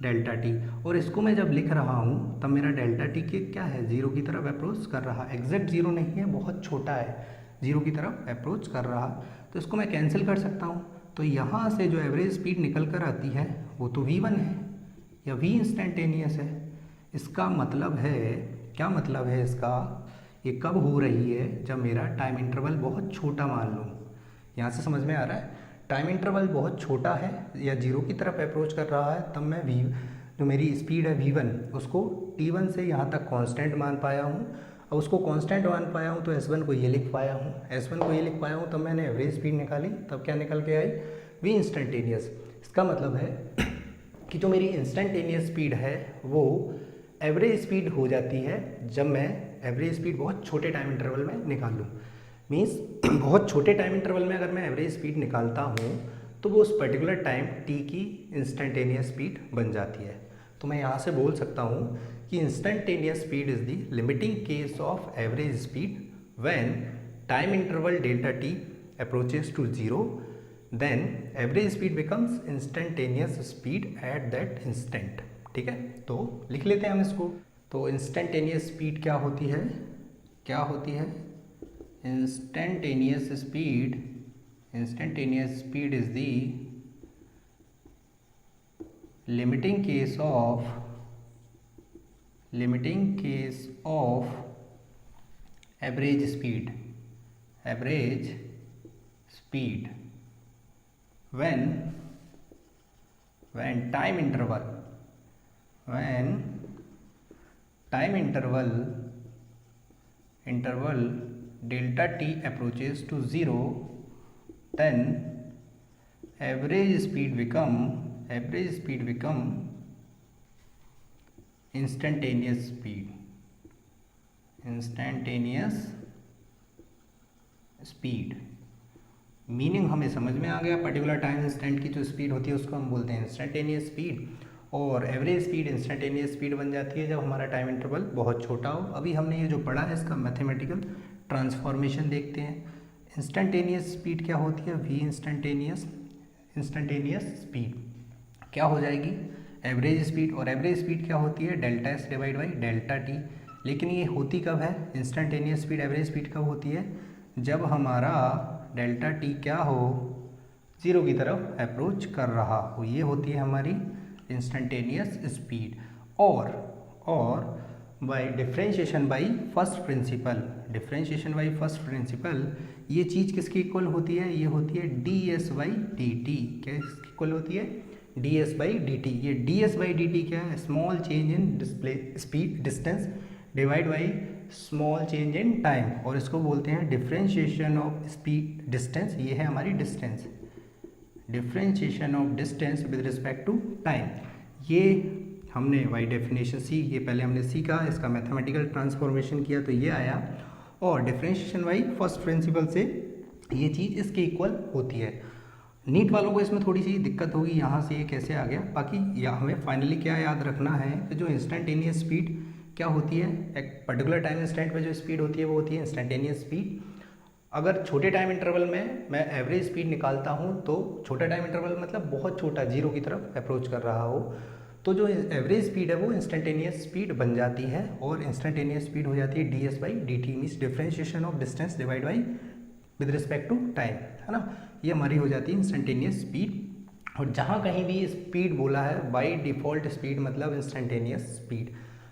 S1: डेल्टा टी। और इसको मैं जब लिख रहा हूँ तब मेरा डेल्टा टी के क्या है, जीरो की तरफ अप्रोच कर रहा, एग्जैक्ट जीरो नहीं है, बहुत छोटा है, जीरो की तरफ अप्रोच कर रहा। तो इसको मैं कैंसिल कर सकता हूँ। तो यहाँ से जो एवरेज स्पीड निकल कर आती है वो तो V1 है या V इंस्टेंटेनियस है। इसका मतलब है, क्या मतलब है इसका, ये कब हो रही है, जब मेरा टाइम इंटरवल बहुत छोटा मान लूँ। यहाँ से समझ में आ रहा है, टाइम इंटरवल बहुत छोटा है या जीरो की तरफ अप्रोच कर रहा है, तब मैं जो मेरी स्पीड है V1 उसको T1 से यहाँ तक कांस्टेंट मान पाया हूँ। अब उसको कांस्टेंट मान पाया हूँ तो S1 को ये लिख पाया हूँ, S1 को ये लिख पाया हूँ, तब मैंने एवरेज स्पीड निकाली, तब क्या निकल के आई, V इंस्टेंटेनियस। इसका मतलब है कि जो मेरी इंस्टेंटेनियस स्पीड है वो एवरेज स्पीड हो जाती है जब मैं एवरेज स्पीड बहुत छोटे टाइम इंटरवल में निकाल लूँ। मीन्स बहुत छोटे टाइम इंटरवल में अगर मैं एवरेज स्पीड निकालता हूँ तो वो उस पर्टिकुलर टाइम t की इंस्टेंटेनियस स्पीड बन जाती है। तो मैं यहाँ से बोल सकता हूँ कि instantaneous speed is the limiting case of average speed when time interval delta t approaches to zero, then average speed becomes instantaneous speed at that instant. ठीक है, तो लिख लेते हैं हम इसको। तो इंस्टेंटेनियस स्पीड क्या होती है, क्या होती है, instantaneous speed is the limiting case of average speed when time interval interval delta t approaches to 0, then average speed become instantaneous speed। Meaning हमें समझ में आ गया। पर्टिकुलर टाइम इंस्टेंट की जो स्पीड होती है उसको हम बोलते हैं इंस्टेंटेनियस स्पीड, और एवरेज स्पीड इंस्टेंटेनियस स्पीड बन जाती है जब हमारा टाइम इंटरवल बहुत छोटा हो। अभी हमने ये जो पढ़ा है इसका मैथमेटिकल ट्रांसफॉर्मेशन देखते हैं। इंस्टेंटेनियस स्पीड क्या होती है? वी इंस्टेंटेनियस स्पीड क्या हो जाएगी? एवरेज स्पीड, और एवरेज स्पीड क्या होती है? Delta S divide by delta T. लेकिन ये होती कब है? इंस्टेंटेनियस स्पीड, एवरेज स्पीड कब होती है? जब हमारा डेल्टा टी क्या हो? ज़ीरो की तरफ अप्रोच कर रहा हो, ये होती है हमारी इंस्टेंटेनियस स्पीड। और by differentiation by first principle, ये चीज़ किसकी इक्वल होती है? ये होती है D S by D t. क्या इसकी इक्वल होती है? D S by D t. ये d S by D t क्या है? Small change in speed distance divide by small change in time, और इसको बोलते हैं डिफरेंशिएशन ऑफ स्पीड डिस्टेंस। ये है हमारी distance, differentiation of distance with respect to time. ये हमने बाई डेफिनेशन ये पहले हमने सीखा, इसका मैथमेटिकल ट्रांसफॉर्मेशन किया तो ये आया, और डिफरेंशिएशन बाई फर्स्ट प्रिंसिपल से ये चीज़ इसके इक्वल होती है। नीट वालों को इसमें थोड़ी सी दिक्कत होगी, यहाँ से ये कैसे आ गया। बाकी हमें फाइनली क्या याद रखना है कि जो इंस्टेंटेनियस स्पीड क्या होती है, एक पर्टिकुलर टाइम इंस्टेंट पे जो स्पीड होती है वो होती है इंस्टेंटेनियस स्पीड। अगर छोटे टाइम इंटरवल में मैं एवरेज स्पीड निकालता हूँ तो छोटा टाइम इंटरवल मतलब बहुत छोटा, जीरो की तरफ अप्रोच कर रहा हो, तो जो एवरेज स्पीड है वो इंस्टेंटेनियस स्पीड बन जाती है, और इंस्टेंटेनियस स्पीड हो जाती है D S by D T, means differentiation of distance divide by with respect to time, है ना। ये हमारी हो जाती है इंस्टेंटेनियस स्पीड। और जहाँ कहीं भी स्पीड बोला है बाई डिफ़ॉल्ट स्पीड मतलब इंस्टेंटेनियस स्पीड,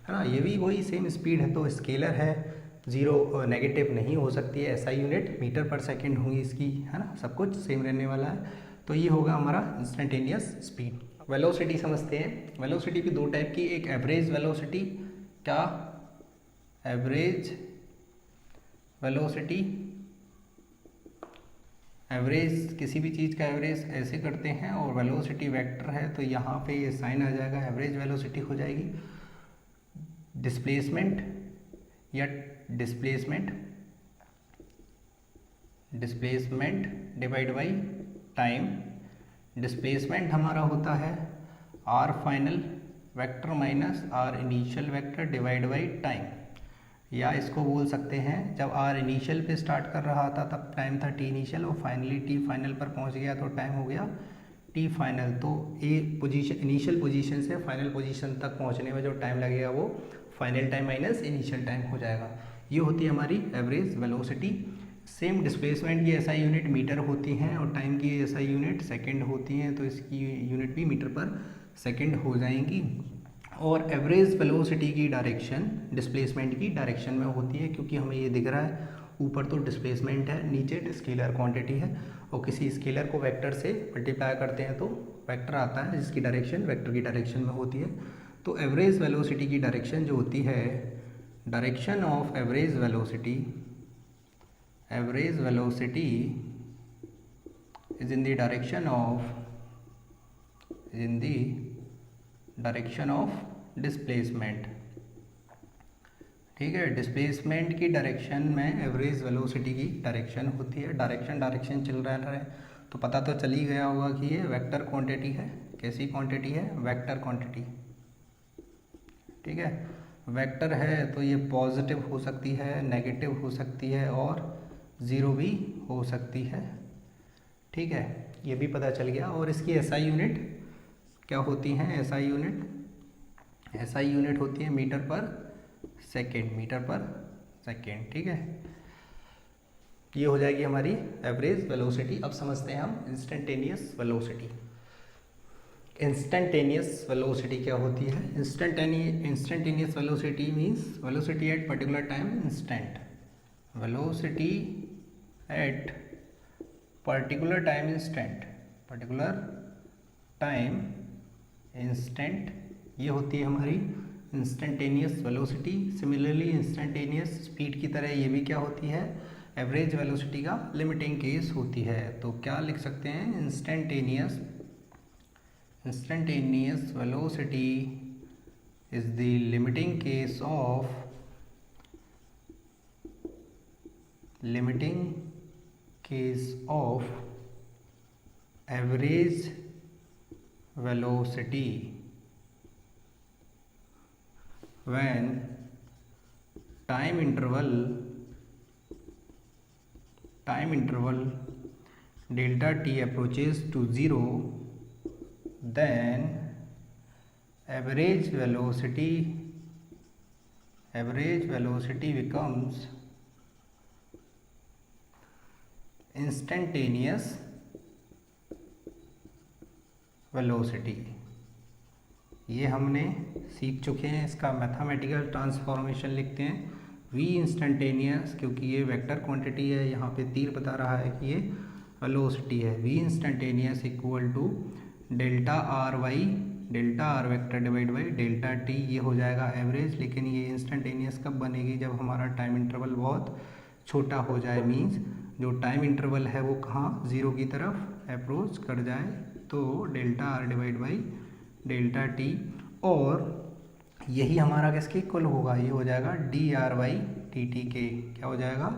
S1: है ना। ये भी वही सेम स्पीड है तो स्केलर है, ज़ीरो नेगेटिव नहीं हो सकती है, ऐसा यूनिट मीटर पर सेकंड होंगी इसकी, है ना। सब कुछ सेम रहने वाला है, तो ये होगा हमारा इंस्टेंटेनियस स्पीड। वेलोसिटी समझते हैं। वेलोसिटी भी दो टाइप की, एक एवरेज वेलोसिटी, क्या एवरेज वेलोसिटी, एवरेज किसी भी चीज़ का एवरेज ऐसे करते हैं, और वेलोसिटी वेक्टर है तो यहाँ पे ये साइन आ जाएगा, एवरेज वेलोसिटी हो जाएगी डिस्प्लेसमेंट या displacement divide by time. Displacement हमारा होता है are final vector minus are initial vector divide by time, या इसको बोल सकते हैं जब आर इनिशियल पे स्टार्ट कर रहा था तब टाइम था टी इनिशियल, और फाइनली टी फाइनल पर पहुंच गया तो टाइम हो गया टी फाइनल। तो ए पोजीशन, इनिशियल पोजीशन से फाइनल पोजीशन तक पहुंचने में जो टाइम लगेगा वो final time minus initial time हो जाएगा। ये होती है हमारी एवरेज वेलोसिटी। सेम डिस्प्लेसमेंट की एसआई यूनिट मीटर होती हैं, और टाइम की एसआई यूनिट सेकंड होती हैं, तो इसकी यूनिट भी मीटर पर सेकंड हो जाएंगी। और एवरेज वेलोसिटी की डायरेक्शन डिस्प्लेसमेंट की डायरेक्शन में होती है, क्योंकि हमें ये दिख रहा है ऊपर तो डिस्प्लेसमेंट है, नीचे स्केलर क्वांटिटी है, और किसी स्केलर को वेक्टर से मल्टीप्लाई करते हैं तो वेक्टर आता है जिसकी डायरेक्शन वेक्टर की डायरेक्शन में होती है। तो एवरेज वेलोसिटी की डायरेक्शन जो होती है, direction of average velocity is in the direction of displacement. ठीक है, डिस्प्लेसमेंट की डायरेक्शन में एवरेज वेलोसिटी की डायरेक्शन होती है। डायरेक्शन चल रहा है तो पता तो चल ही गया होगा कि ये वेक्टर क्वांटिटी है। कैसी क्वांटिटी है? Vector quantity. ठीक है, वेक्टर है तो ये पॉजिटिव हो सकती है, नेगेटिव हो सकती है, और ज़ीरो भी हो सकती है। ठीक है, ये भी पता चल गया। और इसकी एसआई यूनिट क्या होती हैं? एसआई यूनिट होती है मीटर पर सेकेंड। ठीक है, ये हो जाएगी हमारी एवरेज वेलोसिटी। अब समझते हैं हम इंस्टेंटेनियस वेलोसिटी। इंस्टेंटेनियस वेलोसिटी क्या होती है? Instantaneous velocity means velocity at particular time instant. Velocity at particular time instant, ये होती है हमारी instantaneous velocity. Similarly instantaneous speed की तरह ये भी क्या होती है, एवरेज वेलोसिटी का लिमिटिंग केस होती है। तो क्या लिख सकते हैं, instantaneous velocity is the limiting case of average velocity when time interval delta t approaches to 0, then average velocity becomes instantaneous velocity. ये हमने सीख चुके हैं, इसका मैथमेटिकल ट्रांसफॉर्मेशन लिखते हैं v इंस्टेंटेनियस, क्योंकि ये वेक्टर क्वांटिटी है, यहाँ पे तीर बता रहा है कि ये वेलोसिटी है। v instantaneous equal to delta R vector divide by delta T, ये हो जाएगा एवरेज। लेकिन ये इंस्टेंटेनियस कब बनेगी, जब हमारा टाइम इंटरवल बहुत छोटा हो जाए, मीन्स जो टाइम इंटरवल है वो कहाँ, ज़ीरो की तरफ अप्रोच कर जाए, तो delta R divide by delta T. और यही हमारा किसके इक्वल होगा, ये हो जाएगा D R by D T के। क्या हो जाएगा,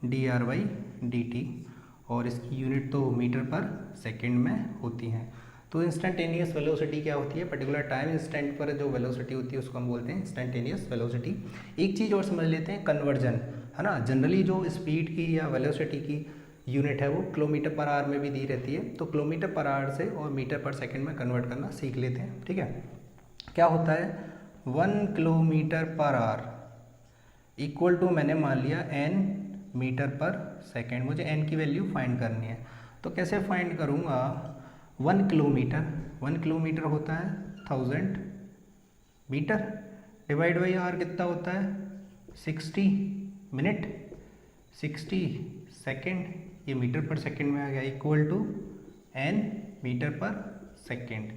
S1: D R by D T, और इसकी यूनिट तो मीटर पर सेकंड में होती हैं। तो इंस्टेंटेनियस वेलोसिटी क्या होती है, पर्टिकुलर टाइम इंस्टेंट पर जो वेलोसिटी होती है उसको हम बोलते हैं इंस्टेंटेनियस वेलोसिटी। एक चीज़ और समझ लेते हैं, कन्वर्जन, है ना। जनरली जो स्पीड की या वेलोसिटी की यूनिट है वो किलोमीटर पर आवर में भी दी रहती है, तो किलोमीटर पर आवर से और मीटर पर सेकंड में कन्वर्ट करना सीख लेते हैं, ठीक है। क्या होता है, 1 kilometre per hour equal to, मैंने मान लिया n मीटर पर सेकंड। मुझे n की वैल्यू फाइंड करनी है, तो कैसे फाइंड करूँगा, 1 किलोमीटर होता है 1000 मीटर, डिवाइड बाई आर कितना होता है 60 मिनट, 60 सेकेंड, ये मीटर पर सेकंड में आ गया, equal to n metre per second.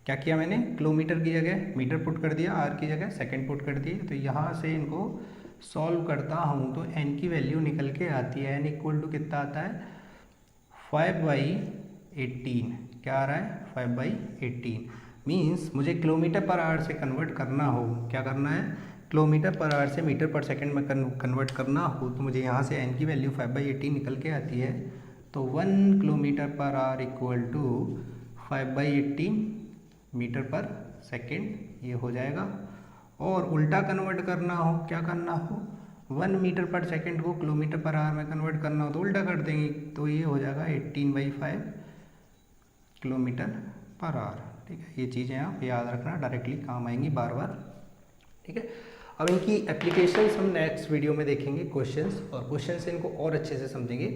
S1: क्या किया मैंने, किलोमीटर की जगह मीटर पुट कर दिया, r की जगह सेकंड पुट कर दिए। तो यहाँ से इनको सॉल्व करता हूँ तो n की वैल्यू निकल के आती है, n इक्वल टू कितना आता है 5/18। क्या आ रहा है, 5/18। मीन्स मुझे किलोमीटर पर आवर से कन्वर्ट करना हो, क्या करना है, किलोमीटर पर आवर से मीटर पर सेकंड में कन्वर्ट करना हो, तो मुझे यहाँ से n की वैल्यू 5/18 निकल के आती है। तो 1 kilometre per hour equal to 5/18 metre per second, ये हो जाएगा। और उल्टा कन्वर्ट करना हो, क्या करना हो, 1 मीटर पर सेकंड को किलोमीटर पर आवर में कन्वर्ट करना हो तो उल्टा कर देंगे, तो ये हो जाएगा 18/5 किलोमीटर पर आवर, ठीक है। ये चीज़ें आप याद रखना, डायरेक्टली काम आएंगी बार बार, ठीक है। अब इनकी एप्लीकेशंस हम नेक्स्ट वीडियो में देखेंगे, क्वेश्चंस, और क्वेश्चंस इनको और अच्छे से समझेंगे।